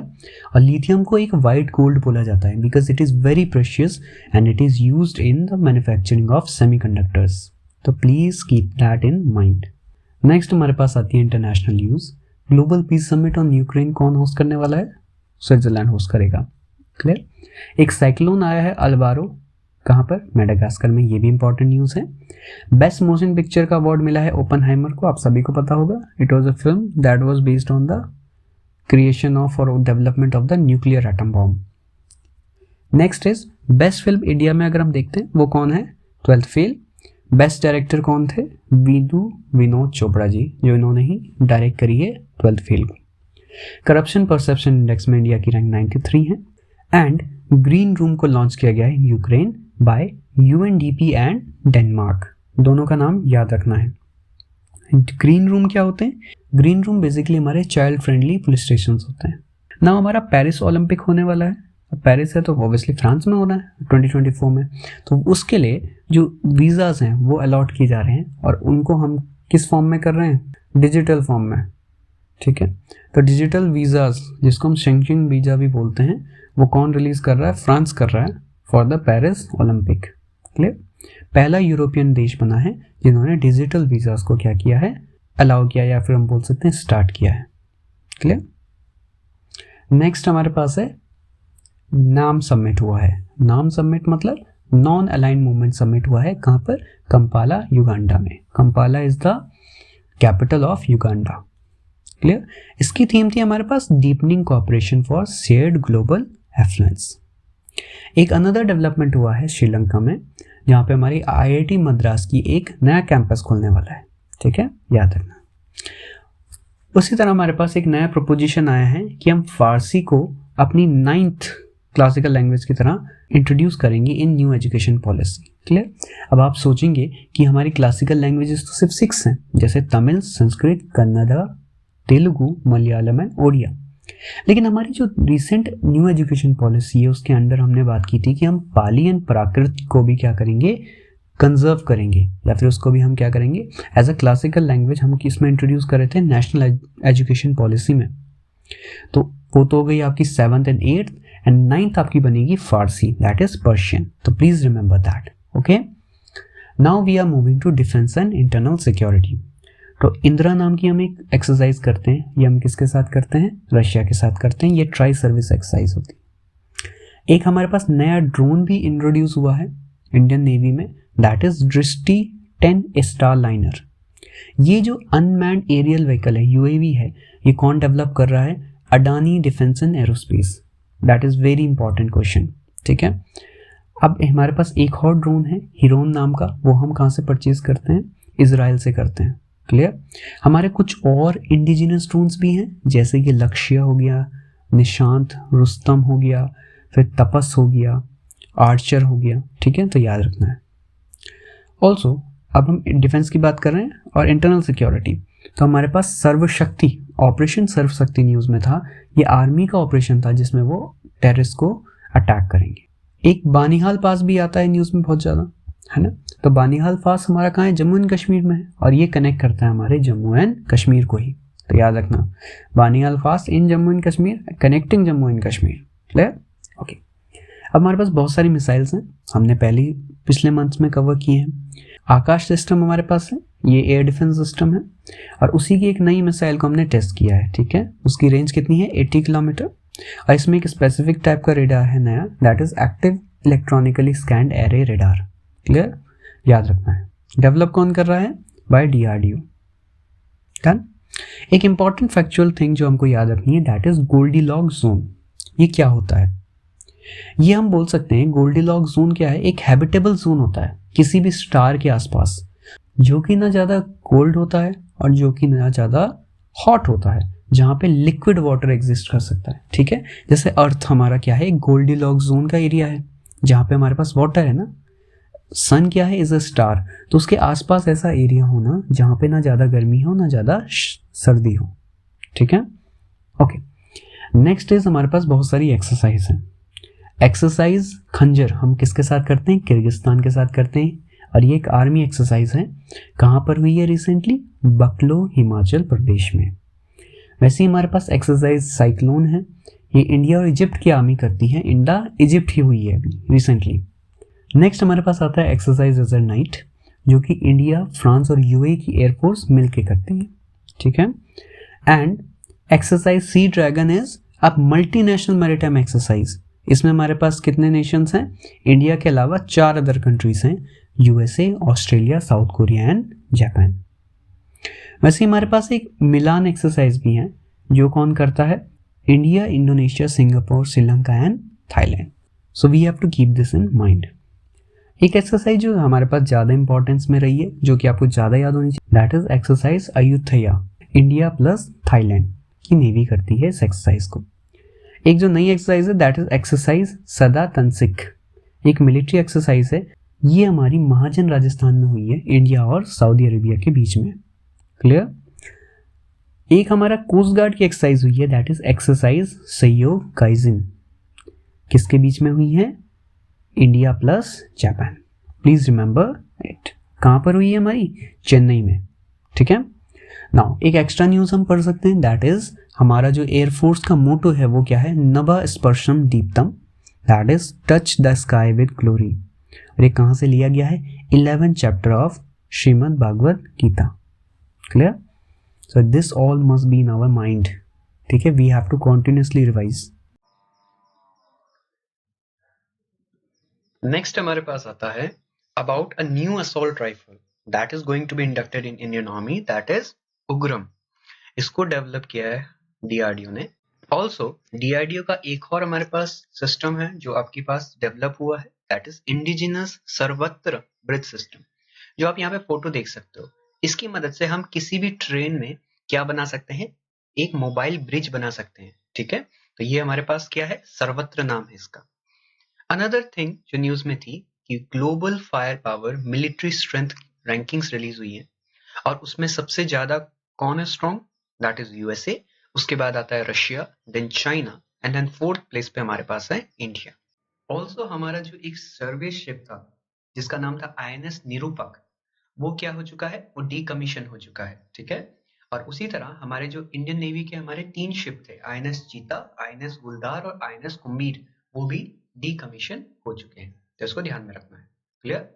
और लिथियम को एक वाइट गोल्ड बोला जाता है because it is very precious and it is used in the manufacturing of semiconductors. तो please keep that in mind. Next हमारे पास आती है international news. Global peace summit on Ukraine कौन होस्ट करने वाला है? स्विट्जरलैंड होस्ट करेगा। क्लियर? एक साइक्लोन आया है अल्बारो, कहाँ पर? मेडागास्कर में। ये भी इंपॉर्टेंट न्यूज़ है। बेस्ट मोशन पिक्चर का अवार्ड मिला है ओपनहाइमर को, आप सभी को पता होगा। It was a film that was based on the creation of और development of the nuclear atom bomb. Next is best film India में अगर हम देखते हैं वो कौन है? 12th fail. बेस्ट डायरेक्टर कौन थे? विनोद चोपड़ा जी, जो इन्होंने ही डायरेक्ट करी है 12th फेल को। करप्शन परसेप्शन इंडेक्स में इंडिया की रैंक 93 है। एंड ग्रीन रूम को लॉन्च किया गया है Ukraine bye UNDP and Denmark. दोनों का नाम याद रखना है। ग्रीन रूम क्या होते हैं? ग्रीन रूम बेसिकली हमारे चाइल्ड फ्रेंडली पुलिस स्टेशन होते हैं ना। हमारा पेरिस ओलंपिक होने वाला है, पेरिस है तो ऑब्वियसली फ्रांस में होना है 2024 में। तो उसके लिए जो वीज़ाज हैं वो अलॉट किए जा रहे हैं, और उनको हम किस फॉर्म में कर रहे हैं? डिजिटल फॉर्म में, ठीक है। तो डिजिटल वीज़ाज, जिसको हम शेंगेन वीज़ा भी बोलते हैं, वो कौन रिलीज कर रहा है? फ्रांस कर रहा है for the Paris Olympic. Clear? पहला यूरोपियन देश बना है जिन्होंने डिजिटल वीज़ाज को क्या किया है? अलाउ किया, या फिर हम बोल सकते हैं स्टार्ट किया है। क्लियर? नेक्स्ट हमारे पास है नाम सबमिट हुआ है। नाम सबमिट मतलब नॉन अलाइन मूवमेंट सबमिट हुआ है। कहाँ पर? कंपाला, युगांडा में। Kampala is the capital of Uganda. Clear? इसकी थीम थी हमारे पास deepening cooperation for shared global affluence. एक अनदर डेवलपमेंट हुआ है श्रीलंका में, जहाँ पे हमारी आईआईटी मद्रास की एक नया कैंपस खुलने वाला है, ठीक है, याद रखना। उसी तरह हमारे पास एक नया प्रपोजिशन आया है कि हम फारसी को अपनी 9th क्लासिकल लैंग्वेज की तरह इंट्रोड्यूस करेंगे इन न्यू एजुकेशन पॉलिसी। क्लियर? अब आप सोचेंगे कि हमारी क्लासिकल लैंग्वेजेस तो सिर्फ 6 हैं, जैसे तमिल, संस्कृत, कन्नड़ा, तेलुगु, मलयालम एंड ओडिया। लेकिन हमारी जो रिसेंट न्यू एजुकेशन पॉलिसी है उसके अंडर हमने बात की थी कि हम पाली एंड प्राकृत को भी क्या करेंगे? कंजर्व करेंगे, या फिर उसको भी हम क्या करेंगे? एज अ क्लासिकल लैंग्वेज हम किसमें इंट्रोड्यूस कर रहे थे? नेशनल एजुकेशन पॉलिसी में। तो वो तो हो गई आपकी 7th and 8th, and 9th आपकी बनेगी फारसी, दैट इज पर्शियन। तो please remember that. Okay, now we are moving to defence and internal security. तो इंदिरा नाम की हम एक एक्सरसाइज करते हैं, ये हम किसके साथ करते हैं? रशिया के साथ करते हैं। ये ट्राई सर्विस एक्सरसाइज होती है। एक हमारे पास नया ड्रोन भी इंट्रोड्यूस हुआ है इंडियन नेवी में, दैट इज दृष्टि 10 स्टार लाइनर। ये जो अनमैन्ड एरियल व्हीकल है, यूएवी है, ये कौन डेवलप कर रहा है? Adani defence and aerospace. That is very important question, ठीक है। अब हमारे पास एक और ड्रोन है हिरोन नाम का, वो हम कहाँ से परचेज करते हैं? इजराइल से करते हैं। क्लियर? हमारे कुछ और इंडिजिनस ड्रोन्स भी हैं, जैसे कि लक्ष्य हो गया, निशांत, रुस्तम हो गया, फिर तपस हो गया, आर्चर हो गया, ठीक है, तो याद रखना है। ऑल्सो अब हम डिफेंस की बात कर रहे हैं और इंटरनल सिक्योरिटी। तो हमारे पास सर्वशक्ति, ऑपरेशन सर्वशक्ति न्यूज़ में था, ये आर्मी का ऑपरेशन था जिसमें वो टेररिस्ट को अटैक करेंगे। एक बानिहाल पास भी आता है न्यूज़ में बहुत ज़्यादा, है ना। तो बानिहाल पास हमारा कहाँ है? जम्मू एंड कश्मीर में है, और ये कनेक्ट करता है हमारे जम्मू एंड कश्मीर को ही। तो याद रखना, Banihal fast in Jammu and Kashmir, connecting Jammu and Kashmir. Clear? Okay. अब हमारे पास बहुत सारी मिसाइल्स हैं, हमने पहले पिछले मंथ्स में कवर किए हैं। आकाश सिस्टम हमारे पास है, ये एयर डिफेंस सिस्टम है, और उसी की एक नई मिसाइल को हमने टेस्ट किया है। ठीक है, उसकी रेंज कितनी है? 80 किलोमीटर, और इसमें एक स्पेसिफिक टाइप का रेडार है नया, that is active electronically scanned array radar. Clear? याद रखना है। डेवलप कौन कर रहा है? By DRDO। डन। एक इंपॉर्टेंट फैक्चुअल थिंग जो हमको याद रखनी है, दैट इज गोल्डीलॉक्स जोन। ये क्या होता है? ये हम बोल सकते हैं गोल्डीलॉक्स जोन क्या है? एक हैबिटेबल जोन होता है किसी भी स्टार के आसपास, जो कि ना ज़्यादा कोल्ड होता है और जो कि ना ज़्यादा हॉट होता है, जहाँ पे लिक्विड वाटर एग्जिस्ट कर सकता है। ठीक है, जैसे अर्थ हमारा क्या है? एक गोल्डीलॉक्स जोन का एरिया है, जहाँ पे हमारे पास वाटर है ना। सन क्या है? इज अ स्टार, तो उसके आसपास ऐसा एरिया होना जहाँ पे ना ज़्यादा गर्मी हो ना ज़्यादा सर्दी हो। ठीक है, ओके। नेक्स्ट इज हमारे पास बहुत सारी एक्सरसाइज है। एक्सरसाइज खंजर हम किसके साथ करते हैं? किर्गिस्तान के साथ करते हैं, और ये एक आर्मी एक्सरसाइज है। कहाँ पर हुई है रिसेंटली? बकलो, हिमाचल प्रदेश में। वैसे ही हमारे पास एक्सरसाइज साइक्लोन है, ये इंडिया और इजिप्ट की आर्मी करती है, इंडिया इजिप्ट ही हुई है अभी रिसेंटली। नेक्स्ट हमारे पास आता है एक्सरसाइज डेजर्ट नाइट, जो कि इंडिया, फ्रांस और यूएई की एयरफोर्स मिलके करती है। ठीक है, and exercise sea dragon is अब मल्टीनेशनल मैरीटाइम एक्सरसाइज। इसमें हमारे पास कितने नेशंस हैं? इंडिया के अलावा 4 अदर कंट्रीज हैं, USA, Australia, south Korea and Japan. वैसे ही हमारे पास एक मिलान एक्सरसाइज भी है, जो कौन करता है? India, Indonesia, Singapore, Sri Lanka and Thailand. So we have to keep this in mind. एक एक्सरसाइज जो हमारे पास ज़्यादा इंपॉर्टेंस में रही है, जो कि आपको ज़्यादा याद होनी चाहिए, that is exercise Ayutthaya. India plus Thailand की नेवी करती है इस एक्सरसाइज को। एक जो नई एक्सरसाइज है, दैट इज एक्सरसाइज सदा तंसिक, एक मिलिट्री एक्सरसाइज है। ये हमारी महाजन राजस्थान में हुई है, इंडिया और सऊदी अरेबिया के बीच में। क्लियर? एक हमारा कोस्ट गार्ड की एक्सरसाइज हुई है, दैट इज एक्सरसाइज सहयोग काइजिन। किसके बीच में हुई है? India plus Japan. Please remember it. कहाँ पर हुई है हमारी? चेन्नई में। ठीक है, नाउ एक एक्स्ट्रा न्यूज हम पढ़ सकते हैं, दैट इज हमारा जो एयरफोर्स का मोटो है वो क्या है? Nabha Sparsham Deeptam, that is touch the sky with glory. और ये कहाँ से लिया गया है? 11th chapter of Shrimad Bhagavad Gita. Clear? So this all must be in our mind. ठीक है, we have to continuously revise. Next हमारे पास आता है about a new assault rifle that is going to be inducted in Indian army, that is Ugram. इसको डेवलप किया है DRDO ने। ऑल्सो DRDO का एक और हमारे पास सिस्टम है जो आपके पास डेवलप हुआ है, दैट इज इंडिजिनस सर्वत्र ब्रिज सिस्टम, जो आप यहाँ पे फोटो देख सकते हो। इसकी मदद से हम किसी भी ट्रेन में क्या बना सकते हैं? एक मोबाइल ब्रिज बना सकते हैं। ठीक है, तो ये हमारे पास क्या है? सर्वत्र नाम है इसका। अनदर थिंग जो न्यूज में थी कि global fire power military strength rankings release हुई है, और उसमें सबसे ज्यादा कौन है स्ट्रॉन्ग? That is USA। उसके बाद आता है Russia, then China, and then 4th place पे हमारे पास है इंडिया। ऑल्सो हमारा जो एक सर्वे शिप था जिसका नाम था INS निरूपक, वो क्या हो चुका है? वो डीकमीशन हो चुका है। ठीक है, और उसी तरह हमारे जो इंडियन नेवी के हमारे 3 शिप थे, INS चीता, INS गुलदार और INS कुम्भीर, वो भी डीकमीशन हो चुके हैं। तो इसको ध्यान में रखना है। क्लियर?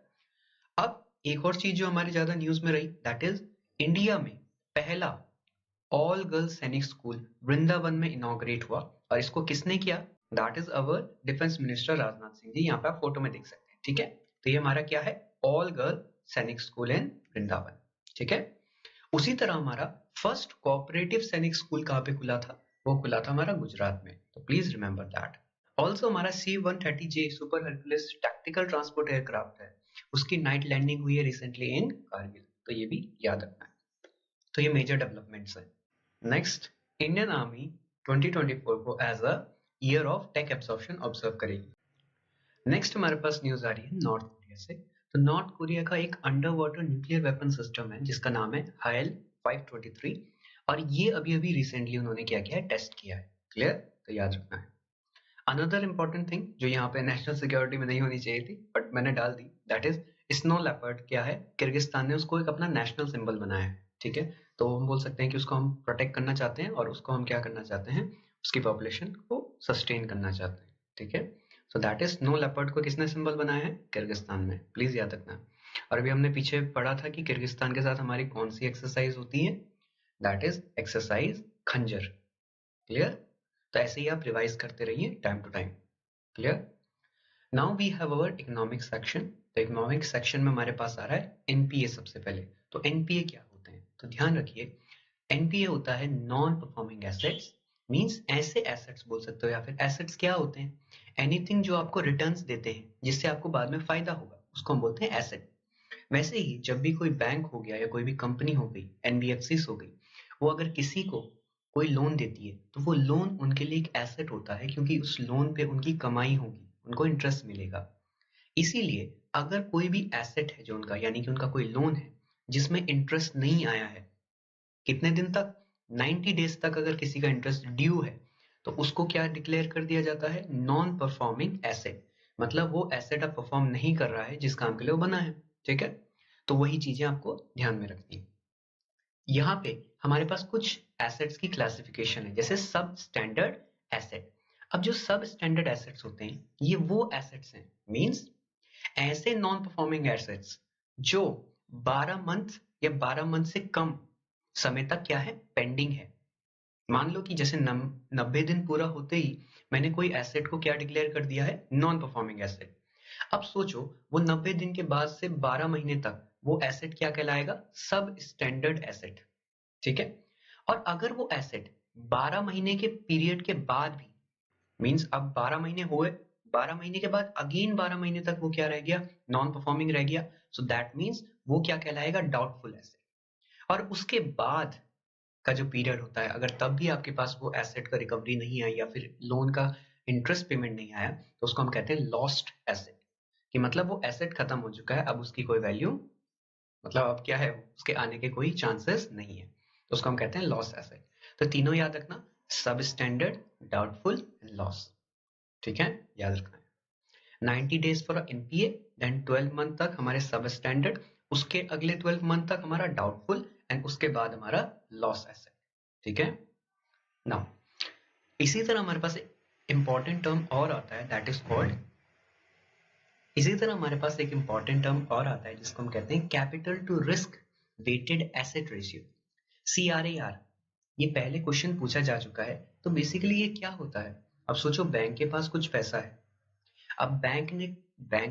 अब एक और चीज जो हमारे ज्यादा न्यूज में रही, दैट इज इंडिया में पहला all girls Sainik school Vrindavan में इनॉग्रेट हुआ, और इसको किसने किया? That is our defence minister Rajnath Singh ji. यहाँ पे आप फोटो में देख सकते हैं। ठीक है, तो ये हमारा क्या है? ऑल गर्ल सैनिक स्कूल इन वृंदावन। ठीक है, उसी तरह हमारा फर्स्ट कोऑपरेटिव सैनिक स्कूल कहाँ पे खुला था? वो खुला था हमारा गुजरात में। तो प्लीज रिमेंबर दैट। ऑल्सो हमारा C-130J super Hercules tactical transport aircraft है, उसकी नाइट लैंडिंग हुई है रिसेंटली इन कारगिल। तो ये भी याद रखना है। तो ये मेजर डेवलपमेंट्स है। नेक्स्ट, इंडियन आर्मी 2024 को as a year of tech absorption observe करेगी। नेक्स्ट हमारे पास न्यूज आ रही है नॉर्थ कोरिया से। तो नॉर्थ कोरिया का एक under water nuclear weapon system है जिसका नाम है हायल 523, और ये अभी अभी रिसेंटली उन्होंने क्या किया है? टेस्ट किया है। क्लियर? तो याद रखना है। अनदर इंपॉर्टेंट थिंग जो यहाँ पे नेशनल सिक्योरिटी में नहीं होनी चाहिए थी बट मैंने डाल दी, दैट इज स्नो लेपर्ड। क्या है? किर्गिस्तान ने उसको एक अपना नेशनल सिंबल बनाया है। ठीक है, तो हम बोल सकते हैं कि उसको हम प्रोटेक्ट करना चाहते हैं और उसको हम क्या करना चाहते हैं, उसकी पॉपुलेशन को सस्टेन करना चाहते हैं। ठीक है, सो दैट इज स्नो लेपर्ड को किसने सिंबल बनाया है, किर्गिस्तान में, प्लीज याद रखना। और अभी हमने पीछे पढ़ा था कि किर्गिस्तान के साथ हमारी कौन सी एक्सरसाइज होती है, that is exercise Khanjar. Clear, तो ऐसे ही आप रिवाइज करते रहिए time to time. Clear, now we have our economic section. तो इकोनॉमिक सेक्शन में हमारे पास आ रहा है एनपीए सबसे पहले। तो एनपीए क्या होते हैं, तो ध्यान रखिए, एनपीए होता है नॉन परफॉर्मिंग एसेट्स, मींस ऐसे एसेट्स बोल सकते हो, या फिर एसेट्स क्या होते हैं, एनीथिंग जो आपको रिटर्न्स देते हैं जिससे आपको बाद में फायदा होगा, उसको हम बोलते हैं एसेट। वैसे ही जब भी कोई बैंक हो गया या कोई भी कंपनी हो गई, एनबीएफसी हो गई, वो अगर किसी को कोई लोन देती है तो वो लोन उनके लिए एक एसेट होता है, क्योंकि उस लोन पे उनकी कमाई होगी, उनको इंटरेस्ट मिलेगा। इसीलिए अगर कोई भी एसेट है जो उनका, यानी कि उनका कोई लोन है जिसमें इंटरेस्ट नहीं आया है, कितने दिन तक, 90 डेज तक अगर किसी का इंटरेस्ट ड्यू है, तो उसको क्या डिक्लेयर कर दिया जाता है, नॉन परफॉर्मिंग एसेट। मतलब वो एसेट अब परफॉर्म नहीं कर रहा है जिस काम के लिए वो बना है। ठीक है, तो वही चीजें आपको ध्यान में रखनी है। यहाँ पे हमारे पास कुछ एसेट्स की क्लासिफिकेशन है, जैसे सब स्टैंडर्ड एसेट। अब जो सब स्टैंडर्ड एसेट्स होते हैं, ये वो एसेट्स हैं, मींस ऐसे नॉन परफॉर्मिंग एसेट्स जो 12 मंथ या 12 मंथ से कम समय तक क्या है, पेंडिंग है। मान लो कि जैसे 90 दिन पूरा होते ही मैंने कोई एसेट को क्या डिक्लेयर कर दिया है, नॉन परफॉर्मिंग एसेट। अब सोचो वो 90 दिन के बाद से 12 महीने तक वो एसेट क्या कहलाएगा, सब स्टैंडर्ड एसेट। ठीक है, और अगर वो एसेट 12 महीने के पीरियड के बाद भी, मींस अब 12 महीने हुए, 12 महीने के बाद अगेन 12 महीने तक वो क्या रह गया, नॉन परफॉर्मिंग रह गया, सो दैट मींस वो क्या कहलाएगा, डाउटफुल एसेट। और उसके बाद का जो पीरियड होता है, अगर तब भी आपके पास वो एसेट का रिकवरी नहीं आई या फिर लोन का इंटरेस्ट पेमेंट नहीं आया, तो उसको हम कहते हैं लॉस्ट एसेट, कि मतलब वो एसेट खत्म हो चुका है, अब उसकी कोई वैल्यू, मतलब अब क्या है, उसके आने के कोई चांसेस नहीं है, तो उसको हम कहते हैं लॉस एसेट। तो तीनों याद रखना, सब स्टैंडर्ड, डाउटफुल, लॉस। ठीक है, याद रखना है। 90 days for NPA, then 12 month तक हमारे सब स्टैंडर्ड, उसके अगले 12 मंथ तक हमारा डाउटफुल, एंड उसके बाद हमारा लॉस एसेट। ठीक है, नाउ इसी तरह हमारे पास एक इंपॉर्टेंट टर्म और आता है, दैट इज कॉल्ड, इसी तरह हमारे पास एक इंपॉर्टेंट टर्म और आता है जिसको हम कहते हैं capital to risk weighted asset ratio, CRAR। ये पहले क्वेश्चन पूछा जा चुका है। तो बेसिकली ये क्या होता है, अब सोचो बैंक के पास कुछ पैसा है। अब बैंक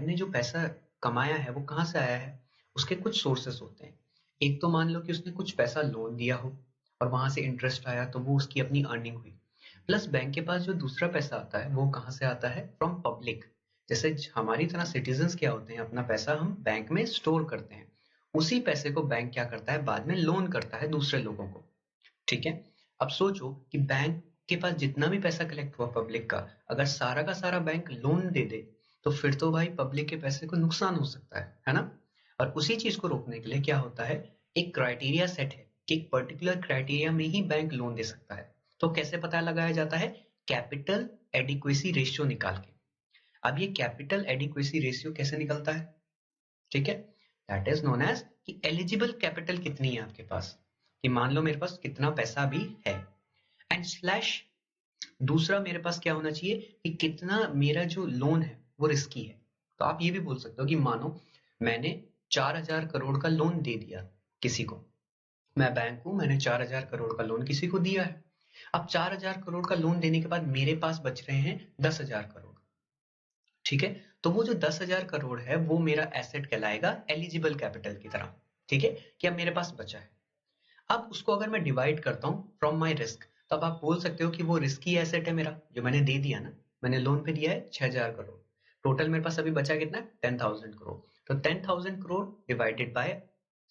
ने जो पैसा कमाया है वो कहाँ से आया है, उसके कुछ सोर्सेस होते हैं। एक तो मान लो कि उसने कुछ पैसा लोन दिया हो और वहां से इंटरेस्ट आया, तो वो उसकी अपनी अर्निंग हुई। प्लस बैंक के पास जो दूसरा पैसा आता है वो कहाँ से आता है, फ्रॉम पब्लिक। जैसे हमारी तरह सिटीजन्स क्या होते हैं, अपना पैसा हम बैंक में स्टोर करते हैं, उसी पैसे को बैंक क्या करता है, बाद में लोन करता है दूसरे लोगों को। ठीक है, अब सोचो कि बैंक के पास जितना भी पैसा कलेक्ट हुआ पब्लिक का, अगर सारा का सारा बैंक लोन दे दे, तो फिर तो भाई पब्लिक के पैसे को नुकसान हो सकता है ना। और उसी चीज को रोकने के लिए क्या होता है, एक क्राइटेरिया सेट है कि एक पर्टिकुलर क्राइटेरिया में ही बैंक लोन दे सकता है। तो कैसे पता लगाया जाता है, कैपिटल एडिक्वेसी रेशियो निकाल के। अब ये कैपिटल एडिक्वेसी रेशियो कैसे निकलता है, ठीक है, दैट इज नोन एज कि एलिजिबल कैपिटल कितनी है आपके पास, कि मान लो मेरे पास कितना पैसा भी है, एंड स्लैश दूसरा मेरे पास क्या होना चाहिए, कि कितना मेरा जो लोन है वो रिस्की है। तो आप ये भी बोल सकते हो कि मानो मैंने 4,000 करोड़ का लोन दे दिया किसी को, मैं बैंक हूं, मैंने 4,000 करोड़ का लोन किसी को दिया है। अब 4,000 करोड़ का लोन देने के बाद मेरे पास बच रहे हैं 10,000 करोड़। ठीक है, तो वो जो 10,000 करोड़ है वो मेरा एसेट कहलाएगा एलिजिबल कैपिटल की तरह। ठीक है, कि अब मेरे पास बचा है। अब उसको अगर मैं डिवाइड करता हूं फ्रॉम माय रिस्क, तो अब आप बोल सकते हो कि वो रिस्की एसेट है मेरा, जो मैंने दे दिया ना, मैंने लोन पे दिया है 6,000 करोड़, टोटल मेरे पास अभी बचा कितना, 10,000 करोड़। तो 10,000 करोड़ डिवाइडेड बाय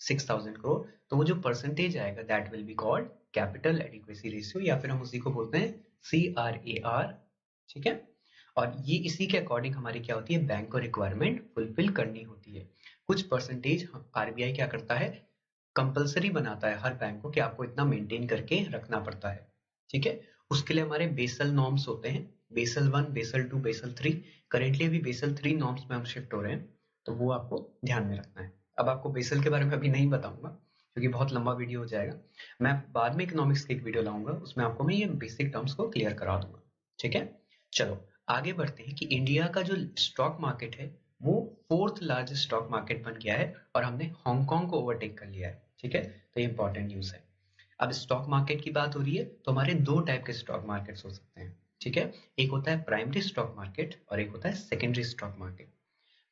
6,000 करोड़, तो वो जो परसेंटेज आएगा that will be called capital adequacy ratio, या फिर हम उसी को बोलते हैं CRAR। ठीक है, और ये इसी के अकॉर्डिंग हमारी क्या होती है, बैंक को रिक्वायरमेंट फुलफिल करनी होती है। कुछ परसेंटेज RBI क्या करता है, कंपलसरी बनाता है हर बैंक को कि आपको इतना मेंटेन करके रखना पड़ता है। ठीक है, उसके लिए हमारे बेसल नॉर्म्स होते हैं, बेसल 1, बेसल 2, बेसल 3। करेंटली अभी बेसल 3 नॉर्म्स में हम शिफ्ट हो रहे हैं, तो वो आपको ध्यान में रखना है। अब आपको बेसल के बारे में अभी नहीं बताऊंगा, क्योंकि बहुत लंबा वीडियो हो जाएगा। मैं बाद में इकोनॉमिक्स की एक वीडियो लाऊंगा, उसमें आपको मैं ये बेसिक टर्म्स को क्लियर करा दूंगा। ठीक है, चलो आगे बढ़ते हैं कि इंडिया का जो स्टॉक मार्केट है वो 4th लार्जेस्ट स्टॉक मार्केट बन गया है और हमने हांगकांग को ओवरटेक कर लिया है। ठीक है, तो ये इंपॉर्टेंट न्यूज है। अब स्टॉक मार्केट की बात हो रही है तो हमारे दो टाइप के स्टॉक मार्केट्स हो सकते हैं। ठीक है, एक होता है प्राइमरी स्टॉक मार्केट और एक होता है secondary stock market.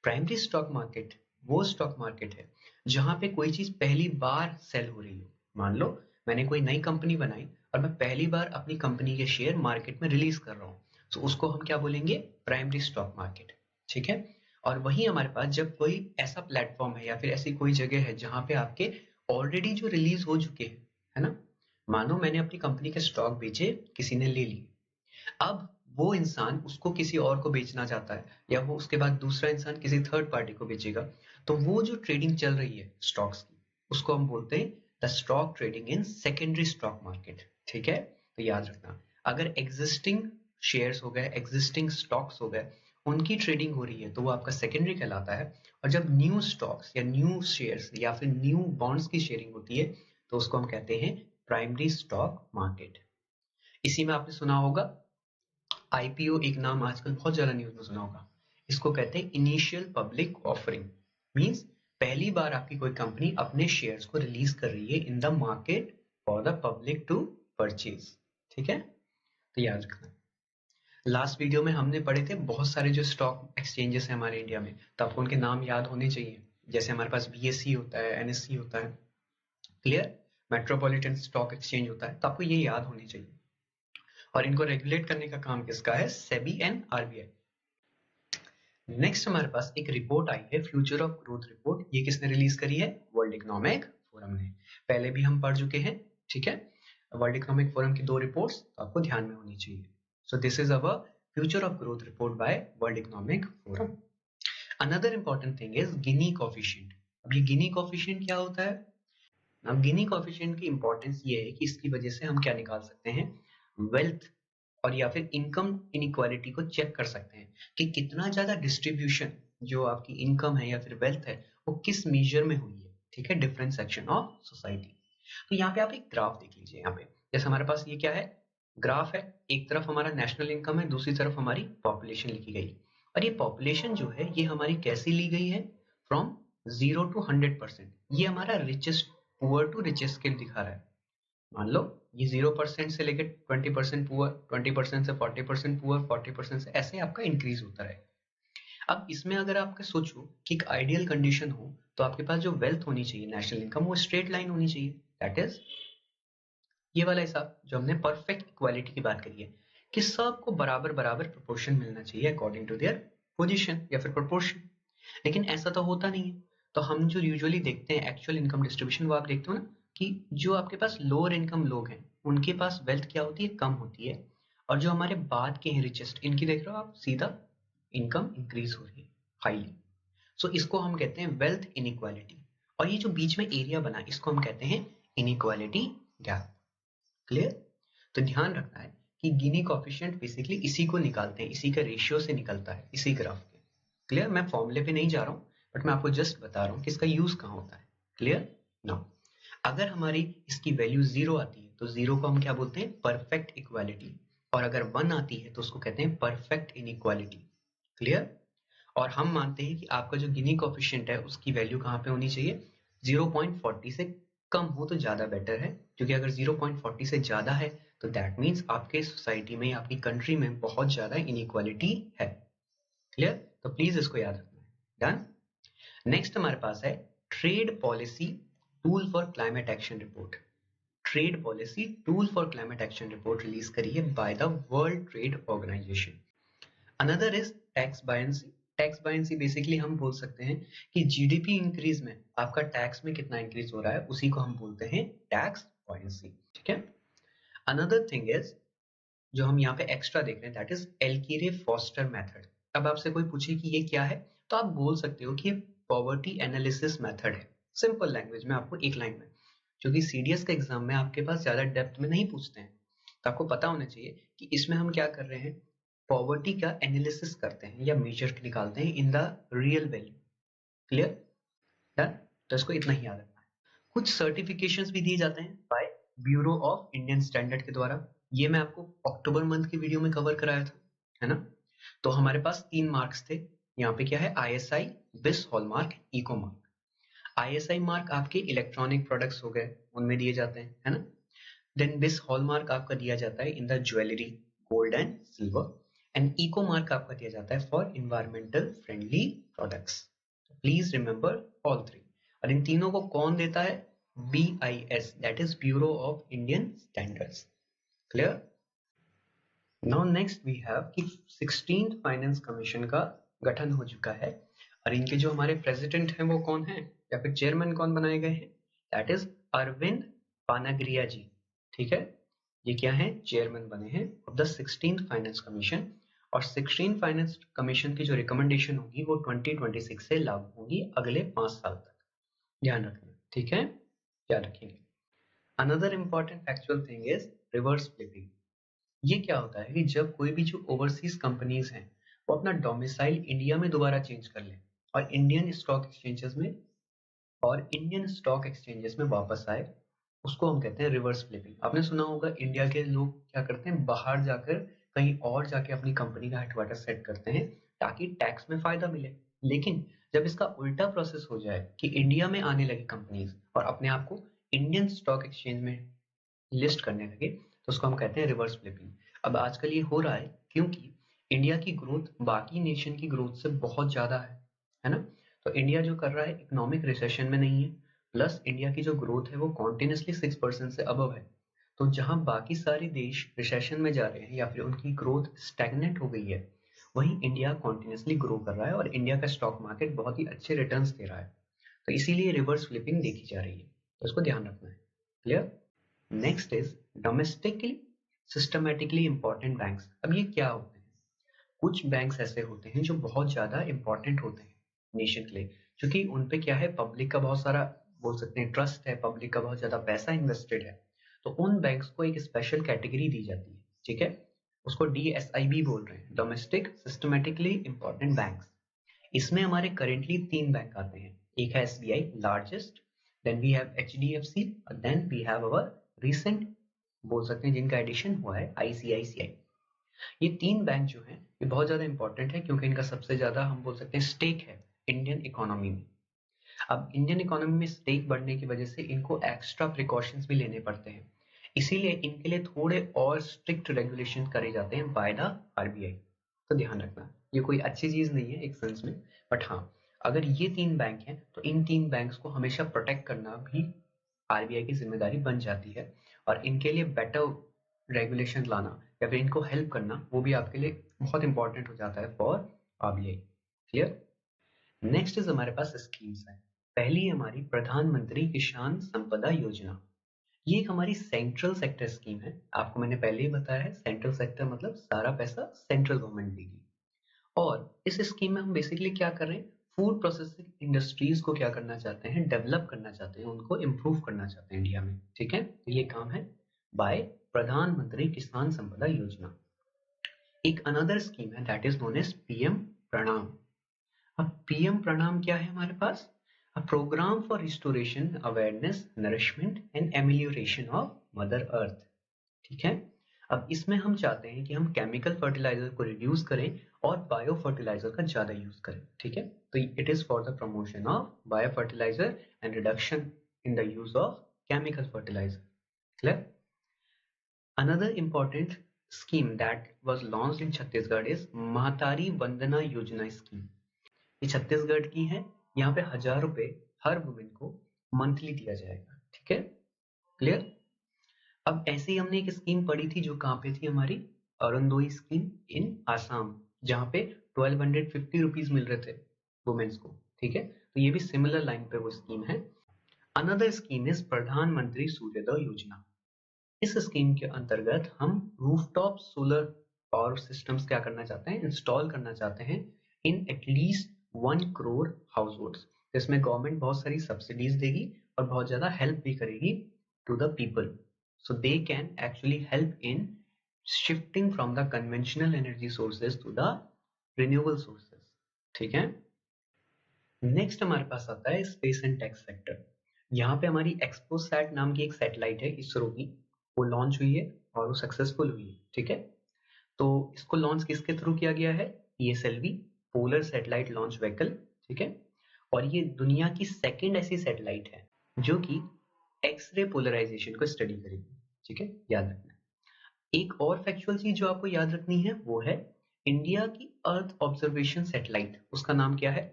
Primary stock market वो स्टॉक मार्केट है जहां पे कोई चीज पहली बार सेल हो रही हो। मान लो मैंने कोई नई कंपनी बनाई और मैं पहली बार अपनी कंपनी के शेयर मार्केट में रिलीज कर रहा हूँ, तो उसको हम क्या बोलेंगे, प्राइमरी स्टॉक मार्केट। ठीक है, और वही हमारे पास जब कोई ऐसा प्लेटफॉर्म है या फिर ऐसी कोई जगह है जहां पे आपके ऑलरेडी जो रिलीज हो चुके हैं, है ना, मानो मैंने अपनी कंपनी के स्टॉक बेचे, किसी ने ले लिए, अब वो इंसान उसको किसी और को बेचना चाहता है या वो उसके बाद दूसरा इंसान किसी थर्ड पार्टी को बेचेगा, तो वो जो ट्रेडिंग चल रही है स्टॉक्स की उसको हम बोलते हैं the stock trading in secondary stock market. ठीक है, तो याद रखना, अगर एग्जिस्टिंग शेयर्स हो गए, एग्जिस्टिंग स्टॉक्स हो गए, उनकी ट्रेडिंग हो रही है तो वो आपका सेकेंडरी कहलाता है। और जब न्यू स्टॉक्स या न्यू शेयर्स या फिर न्यू बॉन्ड्स की शेयरिंग होती है तो उसको हम कहते हैं प्राइमरी स्टॉक मार्केट। इसी में आपने सुना होगा आईपीओ, एक नाम आजकल बहुत ज्यादा न्यूज में सुना होगा, इसको कहते हैं इनिशियल पब्लिक ऑफरिंग। मींस पहली बार आपकी कोई कंपनी अपने शेयर्स को रिलीज कर रही है in the market for the public to purchase. ठीक है, तो याद रखना। लास्ट वीडियो में हमने पढ़े थे बहुत सारे जो स्टॉक एक्सचेंजेस हैं हमारे इंडिया में, तो आपको उनके नाम याद होने चाहिए। जैसे हमारे पास बीएससी होता है, एनएससी होता है, क्लियर, मेट्रोपॉलिटन स्टॉक एक्सचेंज होता है, तो आपको ये याद होनी चाहिए। और इनको रेगुलेट करने का काम किसका है, सेबी एंड आरबीआई। नेक्स्ट हमारे पास एक रिपोर्ट आई है, फ्यूचर ऑफ ग्रोथ रिपोर्ट। ये किसने रिलीज करी है, वर्ल्ड इकोनॉमिक फोरम ने। पहले भी हम पढ़ चुके हैं। ठीक है, वर्ल्ड इकोनॉमिक फोरम की दो रिपोर्ट्स तो आपको ध्यान में होनी चाहिए। So this is our future of growth report by world economic forum. Another important thing is Guinea coefficient. अब ये गिनी कोफिशिएंट क्या होता है, अब गिनी कोफिशिएंट की इंपॉर्टेंस ये है कि इसकी वजह से हम क्या निकाल सकते हैं, वेल्थ और या फिर इनकम इनइक्वालिटी को चेक कर सकते हैं कि कितना ज्यादा डिस्ट्रीब्यूशन जो आपकी इनकम है या फिर वेल्थ है वो किस मेजर में हुई है। ठीक है, डिफरेंट सेक्शन ऑफ सोसाइटी। तो यहाँ पे आप एक ग्राफ देख लीजिए। यहाँ पे जैसे हमारे पास ये क्या है, ग्राफ है, एक तरफ हमारा नेशनल इनकम है, दूसरी तरफ हमारी पॉपुलेशन लिखी गई। और ये पॉपुलेशन जो है ये हमारी कैसी ली गई है, फ्रॉम 0 to 100%। ये हमारा richest poor to richest scale दिखा रहा है। मान लो ये 0% से लेकर 20% पुअर, 20% से 40% पुअर, 40% से ऐसे आपका इंक्रीज होता है। अब इसमें अगर आपका सोचो कि एक आइडियल कंडीशन हो तो आपके पास जो वेल्थ होनी चाहिए, नेशनल इनकम, वो स्ट्रेट लाइन होनी चाहिए। दैट इज ये वाला हिसाब जो हमने परफेक्ट इक्वालिटी की बात करी है कि सबको बराबर बराबर प्रोपोर्शन मिलना चाहिए अकॉर्डिंग टू देयर पोजीशन या फिर प्रोपोर्शन। लेकिन ऐसा तो होता नहीं है। तो हम जो यूजुअली देखते हैं एक्चुअल इनकम डिस्ट्रीब्यूशन, वो आप देखते हो ना कि जो आपके पास लोअर इनकम लोग हैं उनके पास वेल्थ क्या होती है, कम होती है। और जो हमारे बाद के हैं रिचेस्ट, इनकी देख रहे हो आप, सीधा इनकम इंक्रीज हो रही है हाईली। सो इसको हम कहते हैं वेल्थ इनइक्वालिटी। और ये जो बीच में एरिया बना इसको हम कहते हैं इनइक्वालिटी गैप। क्लियर, तो ध्यान रखना है कि गिनी कोएफिशिएंट बेसिकली इसी को निकालते हैं, इसी का रेशियो से निकलता है, इसी ग्राफ के। क्लियर, मैं फॉर्मूले पे नहीं जा रहा हूँ बट मैं आपको जस्ट बता रहा हूँ कि इसका यूज कहाँ होता है। क्लियर, नाउ अगर हमारी इसकी वैल्यू 0 आती है तो 0 को हम क्या बोलते हैं, परफेक्ट इक्वालिटी। और अगर 1 आती है तो उसको कहते हैं परफेक्ट इनइक्वालिटी। क्लियर, और हम मानते हैं कि आपका जो गिनी कोएफिशिएंट है उसकी वैल्यू कहाँ पे होनी चाहिए, 0.40 से कम हो तो ज्यादा बेटर है। क्योंकि अगर 0.40 से ज्यादा है तो दैट मीन्स आपके सोसाइटी में, आपकी कंट्री में बहुत ज्यादा इनइक्वालिटी है। क्लियर, तो प्लीज इसको याद रखना है। डन। नेक्स्ट हमारे पास है trade policy tool for climate action report. Trade policy tool for climate action report release करी है by the world trade organization. Another is tax buoyancy. Tax buoyancy basically हम बोल सकते हैं कि जीडीपी इंक्रीज में आपका टैक्स में कितना इंक्रीज हो रहा है, उसी को हम बोलते हैं टैक्स बायंसी। ठीक है, अनदर थिंग इज जो हम यहाँ पे एक्स्ट्रा देख रहे हैं दैट इज एल्किरे फॉस्टर मेथड। अब आपसे कोई पूछे कि ये क्या है तो आप बोल सकते हो कि ये पॉवर्टी एनालिसिस मेथड है। सिंपल लैंग्वेज में आपको एक लाइन में, क्योंकि सीडीएस के एग्जाम में आपके पास ज्यादा डेप्थ में नहीं पूछते हैं, तो आपको पता होना चाहिए कि इसमें हम क्या कर रहे हैं, पॉवर्टी का एनालिसिस करते हैं या मेजर निकालते हैं in the real value. Clear, done. तो इसको इतना ही याद रखना है। कुछ सर्टिफिकेशंस भी दिए जाते हैं by bureau of Indian standard के द्वारा। ये मैं आपको अक्टूबर मंथ की वीडियो में कवर कराया था, है ना। तो हमारे पास 3 मार्क्स थे। यहाँ पे क्या है, ISI, BIS, hallmark, eco mark. ISI mark आपके इलेक्ट्रॉनिक प्रोडक्ट्स हो गए, उनमें दिए जाते हैं, है ना। देन बिस हॉलमार्क आपका दिया जाता है in the jewellery, gold and silver. And eco mark आपका दिया जाता है for environmental friendly products. Please remember all 3। और इन तीनों को कौन देता है, BIS, that is bureau of Indian standards. Clear. Now next we have कि 16th फाइनेंस कमीशन का गठन हो चुका है। और इनके जो हमारे प्रेसिडेंट हैं वो कौन है, या फिर चेयरमैन कौन बनाए गए हैं, दैट इज अरविंद पानाग्रिया जी। ठीक है, ये क्या है, चेयरमैन बने हैं of the 16th finance commission. और 16th फाइनेंस कमीशन की जो रिकमेंडेशन होगी वो 2026 से लागू होगी अगले 5 साल तक। ध्यान रखना, ठीक है, याद रखेंगे। Another important factual thing is reverse flipping. ये क्या होता है कि जब कोई भी जो ओवरसीज कंपनीज हैं वो अपना डोमिसाइल इंडिया में दोबारा चेंज कर ले और इंडियन स्टॉक एक्सचेंजेस में वापस आए, उसको हम कहते हैं रिवर्स फ्लिपिंग। आपने सुना होगा इंडिया के लोग क्या करते हैं, बाहर जाकर कहीं और जाके अपनी कंपनी का हेडक्वार्टर सेट करते हैं ताकि टैक्स में फायदा मिले। लेकिन जब इसका उल्टा प्रोसेस हो जाए कि इंडिया में आने लगी कंपनीज और अपने आप को इंडियन स्टॉक एक्सचेंज में लिस्ट करने लगे, तो उसको हम कहते हैं रिवर्स फ्लिपिंग। अब आजकल ये हो रहा है क्योंकि इंडिया की ग्रोथ बाकी नेशन की ग्रोथ से बहुत ज्यादा है ना। तो इंडिया जो कर रहा है इकोनॉमिक रिसेशन में नहीं है, प्लस इंडिया की जो ग्रोथ है वो कॉन्टिन्यूसली 6% से अबव है। तो जहां बाकी सारे देश रिसेशन में जा रहे हैं या फिर उनकी ग्रोथ स्टैग्नेंट हो गई है, वहीं इंडिया कॉन्टिन्यूसली ग्रो कर रहा है और इंडिया का स्टॉक मार्केट बहुत ही अच्छे रिटर्न्स दे रहा है। तो इसीलिए रिवर्स फ्लिपिंग देखी जा रही है, तो इसको ध्यान रखना है। Clear. Next is domestically systematically important banks. अब ये क्या होते हैं, कुछ बैंक्स ऐसे होते हैं जो बहुत ज्यादा इंपॉर्टेंट होते हैं नेशन के लिए, क्योंकि उनपे क्या है, पब्लिक का बहुत सारा बोल सकते हैं ट्रस्ट है, पब्लिक का बहुत ज्यादा पैसा इन्वेस्टेड है। तो उन बैंक्स को एक स्पेशल कैटेगरी दी जाती है, ठीक है, उसको DSIB बोल रहे हैं, डोमेस्टिक सिस्टमेटिकली इंपॉर्टेंट बैंक्स। इसमें हमारे करेंटली 3 बैंक आते हैं। एक है SBI largest, then we have HDFC, then we have our recent बोल सकते हैं जिनका एडिशन हुआ है ICICI। ये 3 बैंक जो हैं ये बहुत ज्यादा इंपॉर्टेंट है क्योंकि इनका सबसे ज्यादा हम बोल सकते हैं स्टेक है इंडियन इकोनॉमी में। अब इंडियन इकोनॉमी में स्टेक बढ़ने की वजह से इनको एक्स्ट्रा प्रिकॉशंस भी लेने पड़ते हैं, इसीलिए इनके लिए थोड़े और स्ट्रिक्ट रेगुलेशन करे जाते हैं बाय द RBI। तो ध्यान रखना, ये कोई अच्छी चीज नहीं है एक सेंस में, बट हाँ, अगर ये 3 बैंक हैं तो इन 3 बैंक्स को हमेशा प्रोटेक्ट करना भी RBI की जिम्मेदारी बन जाती है। और इनके लिए बेटर रेगुलेशन लाना या फिर इनको हेल्प करना वो भी आपके लिए बहुत इंपॉर्टेंट हो जाता है for RBI। Clear. Next is हमारे पास स्कीम्स है। पहली है हमारी प्रधानमंत्री किसान संपदा योजना। ये एक हमारी सेंट्रल सेक्टर स्कीम है। आपको मैंने पहले ही बताया है, सेंट्रल सेक्टर मतलब सारा पैसा सेंट्रल गवर्नमेंट देगी। और इस स्कीम में हम बेसिकली क्या कर रहे हैं, फूड प्रोसेसिंग इंडस्ट्रीज को क्या करना चाहते हैं, डेवलप करना चाहते हैं, उनको इम्प्रूव करना चाहते हैं इंडिया में। ठीक है, तो ये काम है बाय प्रधानमंत्री किसान संपदा योजना। एक अनदर स्कीम है that is known as PM Pranam. अब PM प्रणाम क्या है हमारे पास, a programme for restoration awareness nourishment and amelioration of mother earth. ठीक है, अब इसमें हम चाहते हैं कि हम केमिकल फर्टिलाइजर को रिड्यूस करें और बायो फर्टिलाइजर का ज्यादा यूज करें। ठीक है, तो it is for the promotion of bio fertilizer and reduction in the use of chemical fertilizer. Clear. Another important scheme that was launched in Chhattisgarh is महतारी वंदना योजना स्कीम। ये छत्तीसगढ़ की है, यहाँ पे 1000 रुपए हर वुमेन को मंथली दिया जाएगा। ठीक है, क्लियर। अब ऐसे ही हमने एक स्कीम पढ़ी थी जो कहाँ पे थी हमारी, अरुणोदय स्कीम इन आसाम, जहाँ पे 1250 रुपीज मिल रहे थे वुमेन्स को। ठीक है, तो ये भी सिमिलर लाइन पे वो स्कीम है। अनदर स्कीम इज प्रधानमंत्री सूर्योदय योजना। इस स्कीम के अंतर्गत हम रूफटॉप सोलर पावर सिस्टम्स क्या करना चाहते हैं, इंस्टॉल करना चाहते हैं in at least 1 crore house holds. इसमें गवर्नमेंट बहुत सारी सब्सिडीज देगी और बहुत ज्यादा हेल्प भी करेगी to the people, so they can actually help in shifting from the conventional energy sources to the renewable sources. ठीक है, नेक्स्ट हमारे पास आता है स्पेस एंड टेक सेक्टर। यहाँ पे हमारी एक्सपोसैट नाम की एक सैटेलाइट है इसरो की, वो लॉन्च हुई है और वो सक्सेसफुल हुई है। ठीक है, तो इसको लॉन्च किसके थ्रू किया गया है? PSLV, polar satellite launch vehicle. ठीक है, और ये दुनिया की सेकंड ऐसी सैटेलाइट है जो कि एक्सरे पोलराइजेशन को स्टडी करेगी। ठीक है, याद रखना। एक और फैक्चुअल चीज जो आपको याद रखनी है वो है इंडिया की अर्थ ऑब्जर्वेशन सैटेलाइट, उसका नाम क्या है?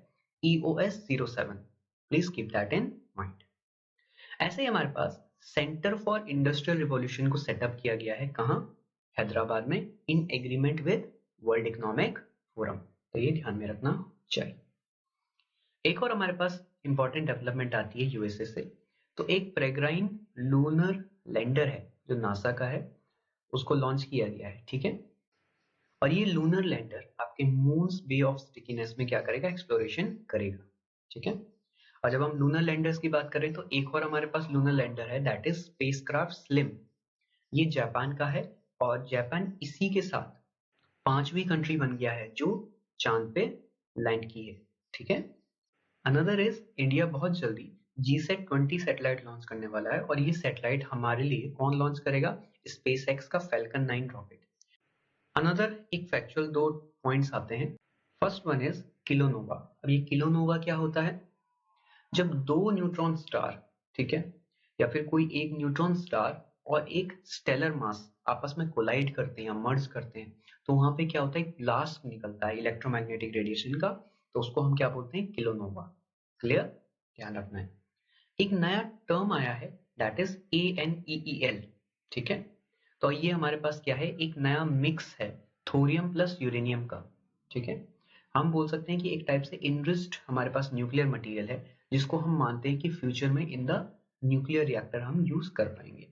EOS-07। Please keep that in mind. ऐसे ही हमारे पास सेंटर फॉर इंडस्ट्रियल रिवॉल्यूशन को सेटअप किया गया है, कहां? हैदराबाद में, in agreement with world economic forum. तो ये ध्यान में रखना चाहिए। एक और हमारे पास इंपॉर्टेंट डेवलपमेंट आती है यूएसए से। तो एक पेरेग्राइन लूनर लैंडर है जो नासा का है, उसको लॉन्च किया गया है। ठीक है, और ये लूनर लैंडर आपके मून्स बे ऑफ स्टिकीनेस में क्या करेगा? एक्सप्लोरेशन करेगा। ठीक है, और जब हम लूनर लैंडर्स की बात करें तो एक और हमारे पास लूनर लैंडर है, दैट इज स्पेसक्राफ्ट स्लिम। ये जापान का है और जापान इसी के साथ 5वीं कंट्री बन गया है जो चांद पे लैंड की है। ठीक है, अनदर इज इंडिया बहुत जल्दी GSAT-20 सैटेलाइट लॉन्च करने वाला है, और ये सैटेलाइट हमारे लिए कौन लॉन्च करेगा? स्पेसएक्स का फैल्कन 9 रॉकेट। अनदर एक फैक्चुअल 2 पॉइंट्स आते हैं। First one is kilonova. अब ये किलोनोवा क्या होता है? जब दो न्यूट्रॉन स्टार, ठीक है, या फिर कोई एक न्यूट्रॉन स्टार और एक स्टेलर मास आपस में कोलाइड करते हैं, मर्ज करते हैं, तो वहां पे क्या होता है? ब्लास्ट निकलता है इलेक्ट्रोमैग्नेटिक रेडिएशन का, तो उसको हम क्या बोलते हैं? किलोनोवा। क्लियर? ध्यान रखना है। एक नया टर्म आया है, दैट इज ANEEL। ठीक है, तो ये हमारे पास क्या है? एक नया मिक्स है थोरियम प्लस यूरेनियम का। ठीक है, हम बोल सकते हैं कि एक टाइप से इनरिच्ड हमारे पास न्यूक्लियर मटेरियल है, जिसको हम मानते हैं कि फ्यूचर में इन द न्यूक्लियर रिएक्टर हम यूज कर पाएंगे।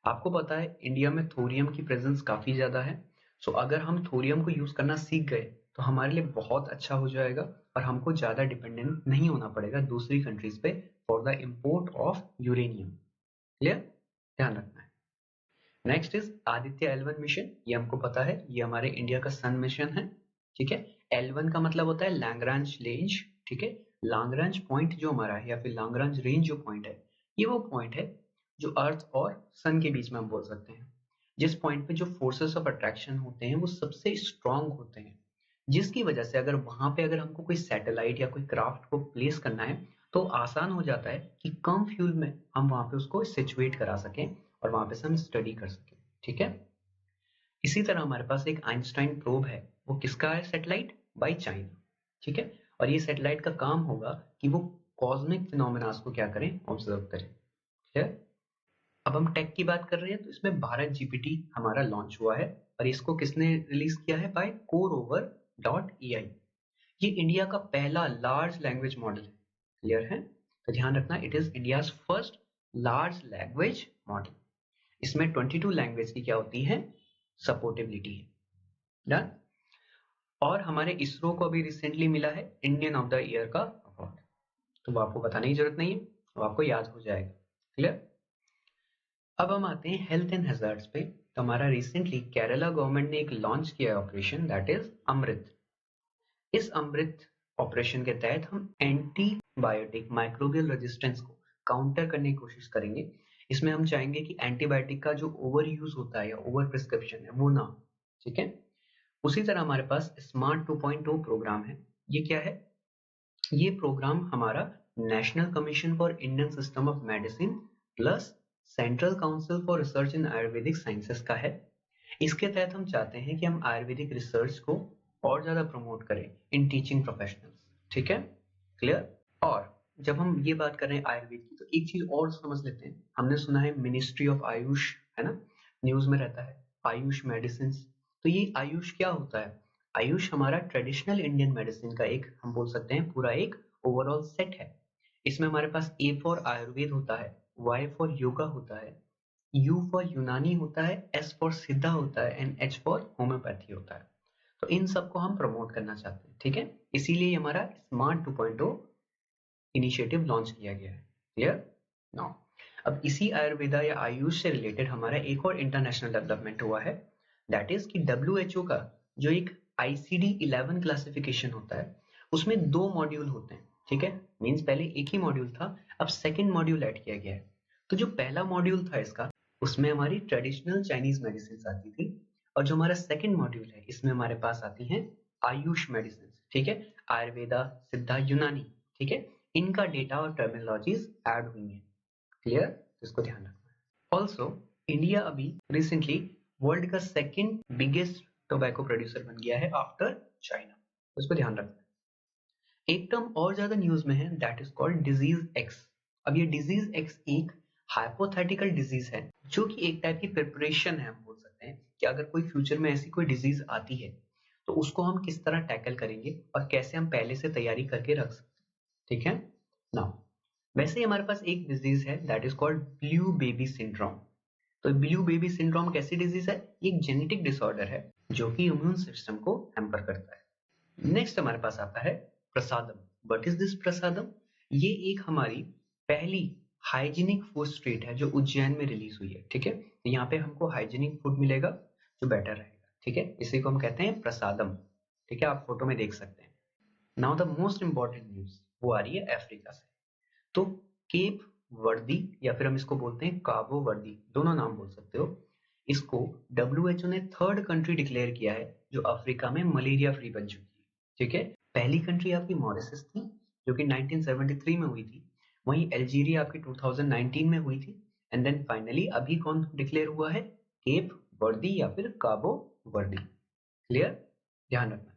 आपको पता है इंडिया में थोरियम की प्रेजेंस काफी ज्यादा है, सो अगर हम थोरियम को यूज करना सीख गए तो हमारे लिए बहुत अच्छा हो जाएगा और हमको ज्यादा डिपेंडेंट नहीं होना पड़ेगा दूसरी कंट्रीज पे for the import of uranium. Clear? ध्यान रखना है। Next is Aditya L1 mission. ये हमको पता है, ये हमारे इंडिया का सन मिशन है। ठीक है, L1 का मतलब होता है लैग्रांज रेंज। ठीक है, लैग्रांज पॉइंट जो हमारा है, या फिर लैग्रांज रेंज जो पॉइंट है, ये वो पॉइंट है जो अर्थ और सन के बीच में हम बोल सकते हैं, जिस पॉइंट पे जो फोर्सेस ऑफ अट्रैक्शन होते हैं वो सबसे स्ट्रांग होते हैं, जिसकी वजह से अगर वहां पे अगर हमको कोई सैटेलाइट या कोई क्राफ्ट को प्लेस करना है तो आसान हो जाता है कि कम फ्यूल में हम वहां पे उसको सिचुएट करा सकें और वहां पे से हम स्टडी कर सकें। ठीक है, इसी तरह हमारे पास एक आइंस्टाइन प्रोब है, वो किसका है? Satellite by China. ठीक है, और ये सैटेलाइट का काम होगा कि वो कॉस्मिक फिनोमेनास को क्या करें? ऑब्जर्व करें। ठीक है, अब हम टेक की बात कर रहे हैं तो इसमें भारत GPT हमारा लॉन्च हुआ है, और इसको किसने रिलीज किया है? Bye CoreOver.ai। ये इंडिया का पहला लार्ज लैंग्वेज मॉडल है। क्लियर है? तो ध्यान रखना, it is India's first large language model. इसमें 22 लैंग्वेज की क्या होती है? सपोर्टेबिलिटी है। डन। और हमारे इसरो को अभी रिसेंटली मिला है इंडियन ऑफ द ईयर का अवार्ड, तो वो आपको बताने की जरूरत नहीं है, वो आपको याद हो जाएगा। क्लियर? अब हम आते हैं हेल्थ एंड हैजार्ड्स पे। तो हमारा रिसेंटली केरला गवर्नमेंट ने एक लॉन्च किया ऑपरेशन, दैट इज अमृत। इस अमृत ऑपरेशन के तहत हम एंटीबायोटिक माइक्रोबियल रेजिस्टेंस को काउंटर करने की कोशिश करेंगे। इसमें हम चाहेंगे कि एंटीबायोटिक का जो ओवर यूज होता है या ओवर प्रिस्क्रिप्शन है वो ना हो। ठीक है, उसी तरह हमारे पास स्मार्ट 2.0 प्रोग्राम है। ये क्या है? ये प्रोग्राम हमारा national commission for Indian system of medicine plus central council for research in Ayurvedic sciences का है। इसके तहत हम चाहते हैं कि हम आयुर्वेदिक रिसर्च को और ज्यादा प्रमोट करें इन टीचिंग प्रोफेशनल्स। ठीक है? क्लियर? और जब हम ये बात कर रहे हैं आयुर्वेद की, तो एक चीज और समझ लेते हैं। हमने सुना है मिनिस्ट्री ऑफ आयुष, है ना, न्यूज में रहता है आयुष मेडिसिन। तो ये आयुष क्या होता है? आयुष हमारा ट्रेडिशनल इंडियन मेडिसिन का एक, हम बोल सकते हैं, पूरा एक ओवरऑल सेट है। इसमें हमारे पास A फॉर आयुर्वेद होता है, Y फॉर योगा होता है, U फॉर यूनानी होता है, S फॉर सिद्धा होता है एंड H फॉर होम्योपैथी होता है। तो इन सबको हम प्रमोट करना चाहते हैं। ठीक है, इसीलिए हमारा स्मार्ट 2.0 इनिशिएटिव लॉन्च किया गया है। क्लियर? नाउ अब इसी आयुर्वेदा या आयुष से रिलेटेड हमारा एक और इंटरनेशनल डेवलपमेंट हुआ है, दैट इज कि WHO का जो एक ICD-11 क्लासिफिकेशन होता है, उसमें 2 मॉड्यूल होते हैं। ठीक है, मीन्स पहले एक ही मॉड्यूल था, अब सेकेंड मॉड्यूल ऐड किया गया है। तो जो पहला मॉड्यूल था इसका, उसमें हमारी ट्रेडिशनल चाइनीज मेडिसिन आती थी, और जो हमारा सेकेंड मॉड्यूल है इसमें हमारे पास आती हैं आयुष मेडिसिन, ठीक है, आयुर्वेदा, सिद्धा, यूनानी, ठीक है, इनका डेटा और टर्मिनोलॉजीज ऐड हुई है। क्लियर? तो इसको ध्यान रखना है। ऑल्सो इंडिया अभी रिसेंटली वर्ल्ड का सेकेंड बिगेस्ट टोबैको प्रोड्यूसर बन गया है आफ्टर चाइना, उसको ध्यान रखना है। एक टर्म और ज्यादा न्यूज में है, that is called disease x. अब ये डिजीज एक्स एक हाइपोथेटिकल डिजीज है, जो कि एक टाइप की प्रिपरेशन है, हम बोल सकते हैं कि अगर कोई फ्यूचर में ऐसी कोई डिजीज आती है तो उसको हम किस तरह टैकल करेंगे और कैसे हम पहले से तैयारी करके रख सकते हैं, ठीक है ना। वैसे ही हमारे पास एक डिजीज है, that is called blue baby syndrome. तो ब्लू बेबी सिंड्रोम कैसी डिजीज है? एक जेनेटिक डिसऑर्डर है जो कि इम्यून सिस्टम को हैम्पर करता है। नेक्स्ट हमारे पास आता है प्रसादम। व्हाट इज दिस प्रसादम? ये एक हमारी पहली हाइजीनिक फूड स्ट्रीट है जो उज्जैन में रिलीज हुई है, ठीक है। तो यहाँ पे हमको हाइजीनिक फूड मिलेगा जो बेटर रहेगा, ठीक है, इसी को हम कहते हैं प्रसादम, ठीक है, आप फोटो में देख सकते हैं। Now the most important news वो आ रही है अफ्रीका से। तो केप वर्दी, या फिर हम इसको बोलते हैं काबो वर्दी, दोनों नाम बोल सकते हो, इसको WHO ने थर्ड कंट्री डिक्लेयर किया है जो अफ्रीका में मलेरिया फ्री बन चुकी है, ठीक है। पहली कंट्री आपकी मॉरिशस थी जो कि 1973 में हुई थी, वहीं अल्जीरिया आपकी 2019 में हुई थी, एंड देन फाइनली अभी कौन डिक्लेयर हुआ है? केप वर्दी या फिर काबो वर्दी। क्लियर? ध्यान रखना।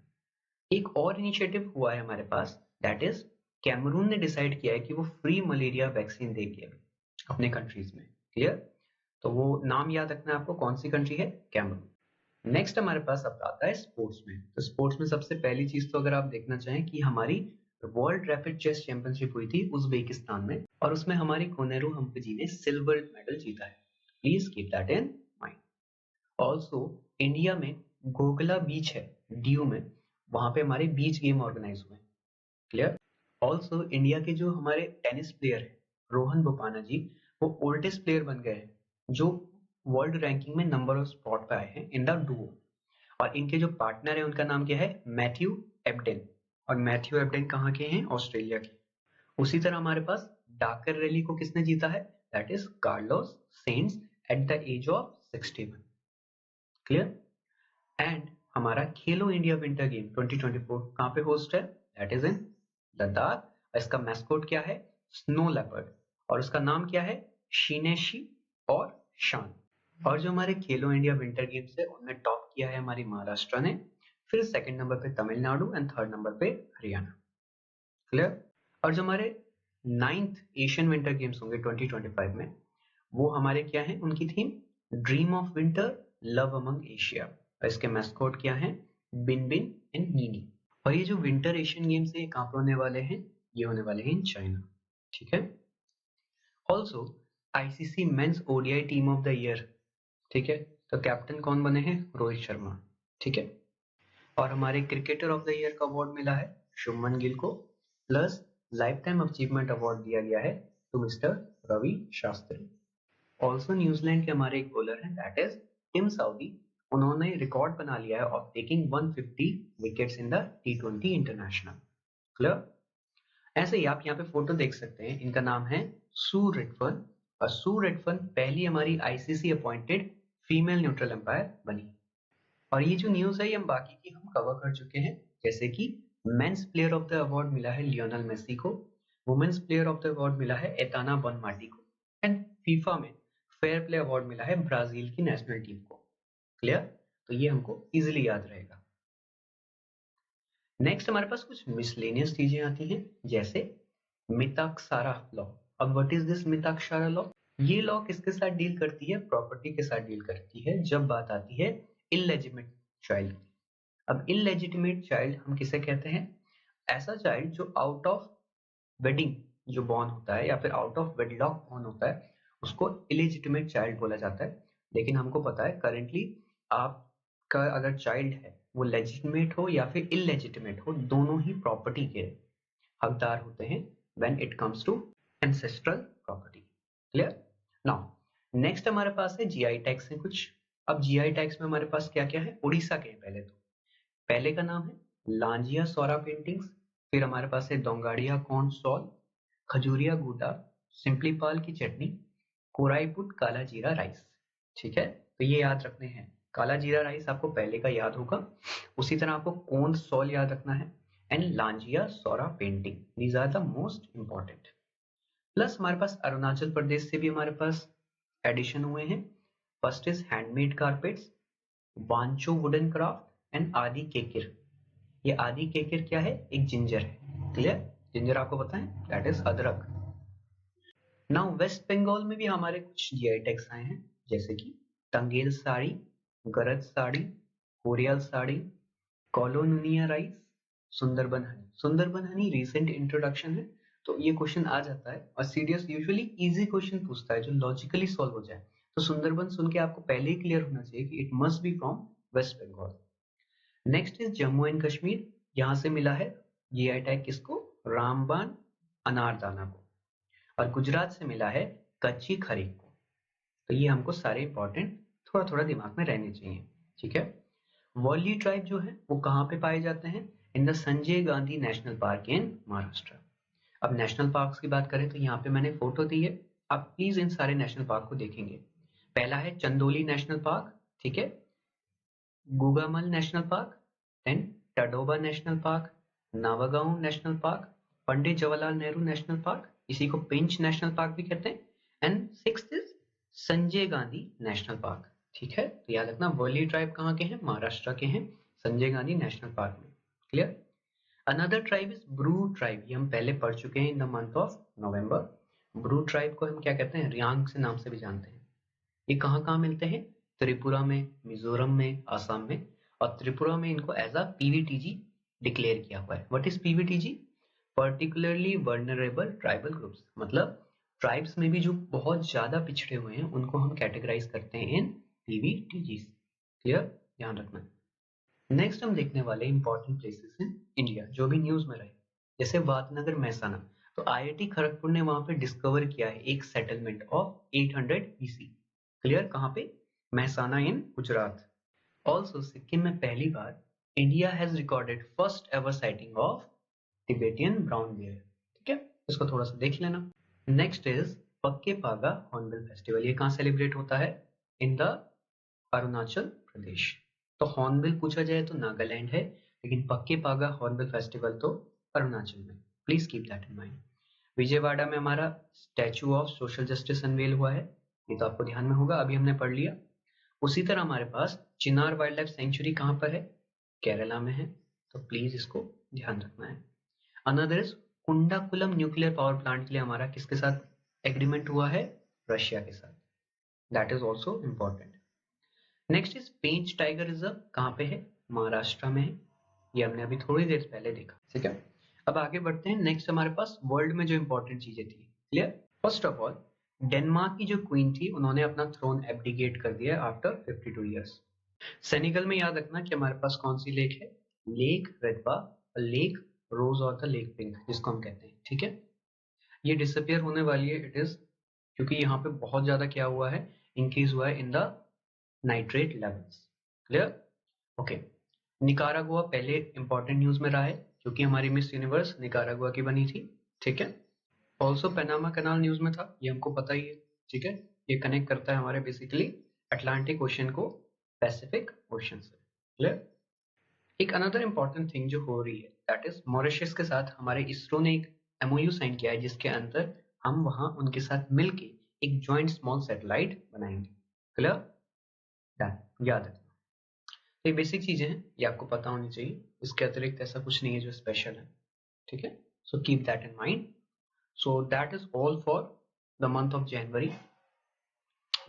एक और इनिशिएटिव हुआ है हमारे पास, दैट इज कैमरून ने डिसाइड किया है कि वो फ्री मलेरिया वैक्सीन देगी अपने कंट्रीज में। क्लियर? तो वो नाम याद रखना है आपको, कौन सी कंट्री है? कैमरून। नेक्स्ट हमारे पास अब आता है स्पोर्ट्स में। तो स्पोर्ट्स में सबसे पहली चीज तो अगर आप देखना चाहें कि हमारी वर्ल्ड रैपिड चेस चैंपियनशिप हुई थी उज्बेकिस्तान में, और उसमें हमारी कोनेरू हम्पी ने सिल्वर मेडल जीता है। Please keep that in mind. Also India में गोगला बीच है दीव में, वहां पे हमारे बीच गेम ऑर्गेनाइज हुए। क्लियर? ऑल्सो इंडिया के जो हमारे टेनिस प्लेयर है रोहन बोपाना जी, वो ओल्डेस्ट प्लेयर बन गए हैं जो वर्ल्ड रैंकिंग में नंबर ऑफ स्पॉट पे आए हैं इन द डुओ। और इनके जो पार्टनर है उनका नाम क्या है? Matthew Ebden. और मैथ्यू एब्डेन कहाँ के हैं? ऑस्ट्रेलिया के। उसी तरह हमारे पास डाकर रैली को किसने जीता है? That is Carlos Sainz at the age of 61। Clear? And हमारा खेलो इंडिया विंटर गेम 2024 कहां पे होस्ट है? That is in Ladakh. इसका मैस्कोट क्या है? Snow leopard. और उसका नाम क्या है? शिनेशी और शान। और जो हमारे खेलो इंडिया विंटर गेम्स है उनमें टॉप किया है हमारी महाराष्ट्र ने, फिर सेकंड नंबर पे तमिलनाडु एंड थर्ड नंबर पे हरियाणा। क्लियर? और जो हमारे 9th एशियन विंटर गेम्स होंगे 2025 में, वो हमारे क्या है? उनकी theme dream of winter love among Asia. और इसके मैस्कॉट क्या है? बिन बिन एंड नीनी। और ये जो विंटर एशियन गेम्स है कहां पे होने वाले हैं? ये होने वाले हैं इन चाइना, ठीक है। Also ICC men's ODI team of the year, ठीक है, तो कैप्टन कौन बने हैं? रोहित शर्मा, ठीक है। और हमारे क्रिकेटर ऑफ द ईयर का अवार्ड मिला है शुभमन गिल को, plus life time achievement award दिया गया है to mister Ravi Shastri. Also New Zealand के हमारे एक बॉलर हैं दैट इज टिम साउदी, उन्होंने रिकॉर्ड बना लिया है of taking 150 wickets in the T20 international. Clear? ऐसे ही आप यहाँ पे फोटो देख सकते हैं, इनका नाम है सू रिटफर्न, और सू रिटफर्न पहली हमारी ICC appointed female neutral empire बनी। और ये जो न्यूज है ये हम बाकी की हम कवर कर चुके हैं, जैसे कि men's player of the award मिला है लियोनल मेसी को, women's player of the award मिला है एताना बनमाटी को, एंड फीफा में फेयर प्ले अवार्ड मिला है ब्राजील की नेशनल टीम को। क्लियर? तो ये हमको इजीली याद रहेगा। नेक्स्ट हमारे पास कुछ मिसलेनियस चीजें आती हैं, जैसे मिताक्षारा लॉ। अब व्हाट इज दिस मिताक्षारा लॉ? ये लॉ किसके साथ डील करती है? प्रॉपर्टी के साथ डील करती है जब बात आती है इलेजिटिमेट चाइल्ड की। अब इलेजिटिमेट चाइल्ड हम किसे कहते हैं? ऐसा चाइल्ड जो आउट ऑफ वेडिंग जो बॉर्न होता है या फिर आउट ऑफ वेडलॉक बॉर्न होता है, उसको इलेजिटिमेट चाइल्ड बोला जाता है। लेकिन हमको पता है करेंटली आपका अगर चाइल्ड है वो लेजिटिमेट हो या फिर इलेजिटिमेट हो, दोनों ही प्रॉपर्टी के हकदार होते हैं when it comes to ancestral property. Clear? Now next हमारे पास है जीआई टैग्स है कुछ। अब जीआई टैग्स में हमारे पास क्या क्या है? उड़ीसा के हैं पहले तो। पहले का नाम है लांजिया सोरा पेंटिंग्स, फिर हमारे पास है दोंगाड़िया कॉर्न सॉल, खजूरिया गूटा, सिंपली पाल की चटनी, कोराईपुट काला जीरा राइस। ठीक है, तो ये याद रखने हैं। काला जीरा राइस आपको पहले का याद होगा, उसी तरह आपको कोंद सॉल याद रखना है and Lanjia Saura painting, these are the most important. Plus हमारे पास अरुणाचल प्रदेश से भी हमारे पास एडिशन हुए हैं। First is handmade carpets, Wancho wooden craft and आदि केकिर। ये आदि केकिर क्या है? एक जिंजर है। क्लियर? जिंजर आपको पता है, दैट इज अदरक। नाउ वेस्ट बंगाल में भी हमारे कुछ जीआई टैग्स आए हैं, जैसे कि Tangail sari, Garad sari, Korial sari, Kalonunia rice, Sundarban honey. Sundarban honey recent introduction है, तो ये क्वेश्चन आ जाता है और सीडीएस यूजुअली इजी क्वेश्चन पूछता है जो लॉजिकली सॉल्व हो जाए। तो सुंदरबन सुन के आपको पहले ही क्लियर होना चाहिए कि it must be from west Bengal. Next is Jammu and Kashmir, यहां से मिला है जीआई टैग किसको? रामबान अनारदाना को। और गुजरात से मिला है कच्ची खरीक को। तो ये हमको सारे इंपॉर्टेंट थोड़ा थोड़ा दिमाग में रहने चाहिए। ठीक है, वॉली ट्राइब जो है वो कहाँ पे पाए जाते हैं? In the Sanjay Gandhi national park इन महाराष्ट्र। अब नेशनल पार्क्स की बात करें तो यहाँ पे मैंने फोटो दी है, आप प्लीज इन सारे नेशनल पार्क को देखेंगे। पहला है चंदोली नेशनल पार्क, ठीक है, Gugamal national park, then Tadoba national park, Navegaon national park, Pandit Jawaharlal Nehru national park, इसी को पेंच नेशनल पार्क भी कहते हैं, and sixth is Sanjay Gandhi national park. ठीक है, तो याद रखना वर्ली ट्राइब कहाँ के हैं? महाराष्ट्र के हैं, संजय गांधी नेशनल पार्क में। Clear? Another tribe is Bru tribe, ये हम पहले पढ़ चुके हैं in the month of November. Bru tribe को हम क्या कहते हैं? रियांग से नाम से भी जानते हैं। ये कहाँ कहाँ मिलते हैं? त्रिपुरा में, मिजोरम में, आसाम में। और त्रिपुरा में इनको एज अ पीवीटीजी डिक्लेयर किया हुआ है। What is PVTG? Particularly vulnerable tribal groups, मतलब ट्राइब्स में भी जो बहुत ज्यादा पिछड़े हुए हैं उनको हम कैटेगराइज करते हैं इन पीवीटीजी। क्लियर? ध्यान रखना। नेक्स्ट हम देखने वाले इंपॉर्टेंट प्लेसेस हैं इंडिया जो भी न्यूज में रहे, जैसे वातनगर महसाना। तो आईआईटी खड़गपुर ने वहां पे डिस्कवर किया है एक सेटलमेंट ऑफ 800 BC। क्लियर? कहाँ पे? महसाना इन गुजरात। ऑल्सो सिक्किम में पहली बार India has recorded first ever sighting of Tibetan brown bear. ठीक है, इसको थोड़ा सा देख लेना। नेक्स्ट इज पक्के पागा हॉर्नबिल फेस्टिवल। ये कहाँ सेलिब्रेट होता है? In the Arunachal Pradesh. तो हॉर्नबिल पूछा जाए तो नागालैंड है, लेकिन पक्के पागा हॉर्नबिल फेस्टिवल तो अरुणाचल में। Please keep that in mind. Vijayawada में हमारा statue of social justice unveil हुआ है, ये तो आपको ध्यान में होगा, अभी हमने पढ़ लिया। उसी तरह हमारे पास चिनार वाइल्ड लाइफ सेंचुरी कहाँ पर है? केरला में है, तो प्लीज इसको ध्यान रखना है। Another is Kudankulam nuclear power plant के लिए हमारा किसके साथ एग्रीमेंट हुआ है? रशिया के साथ। That is also important. Next is Pench tiger reserve, कहाँ पे है? महाराष्ट्र में है, ये हमने अभी थोड़ी देर पहले देखा। ठीक है, अब आगे बढ़ते हैं। नेक्स्ट हमारे पास वर्ल्ड में जो इंपॉर्टेंट चीजें थी। Clear? First of all, Denmark की जो क्वीन थी उन्होंने अपना थ्रोन एब्डिकेट कर दिया आफ्टर 52 ईयर्स। सेनेगल में याद रखना कि हमारे पास कौन सी लेक है? लेक रेडबा, लेक रोज और द लेक पिंक जिसको हम कहते हैं। ठीक है, ये डिसअपियर होने वाली है, इट इज, क्योंकि यहाँ पे बहुत ज्यादा क्या हुआ है? इंक्रीज हुआ है in the nitrate levels. Clear? Okay, Nicaragua पहले इंपॉर्टेंट न्यूज में रहा है क्योंकि हमारी मिस यूनिवर्स निकारागुआ की बनी थी। ठीक है, ऑल्सो पनामा कनाल न्यूज में था, ये हमको पता ही है। ठीक है, ये कनेक्ट करता है हमारे बेसिकली अटलांटिक ओशन को पैसिफिक ओशन से। क्लियर? एक अनदर इंपॉर्टेंट थिंग जो हो रही है दैट इज मॉरिशस के साथ हमारे इसरो ने एक एमओयू साइन किया है, जिसके अंदर हम वहां उनके साथ मिलके एक ज्वाइंट स्मॉल सैटेलाइट बनाएंगे। क्लियर? डन, याद रखना। ये बेसिक चीजें हैं, ये आपको पता होनी चाहिए, इसके अतिरिक्त ऐसा कुछ नहीं है जो स्पेशल है। ठीक है, so keep that in mind. So that is all for the month of January.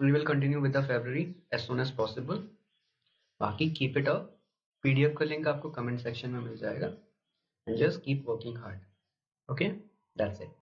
We will continue with the February as soon as possible. बाकी कीप इट अप। पीडीएफ का लिंक आपको कमेंट सेक्शन में मिल जाएगा, and just keep working hard. Okay, that's it.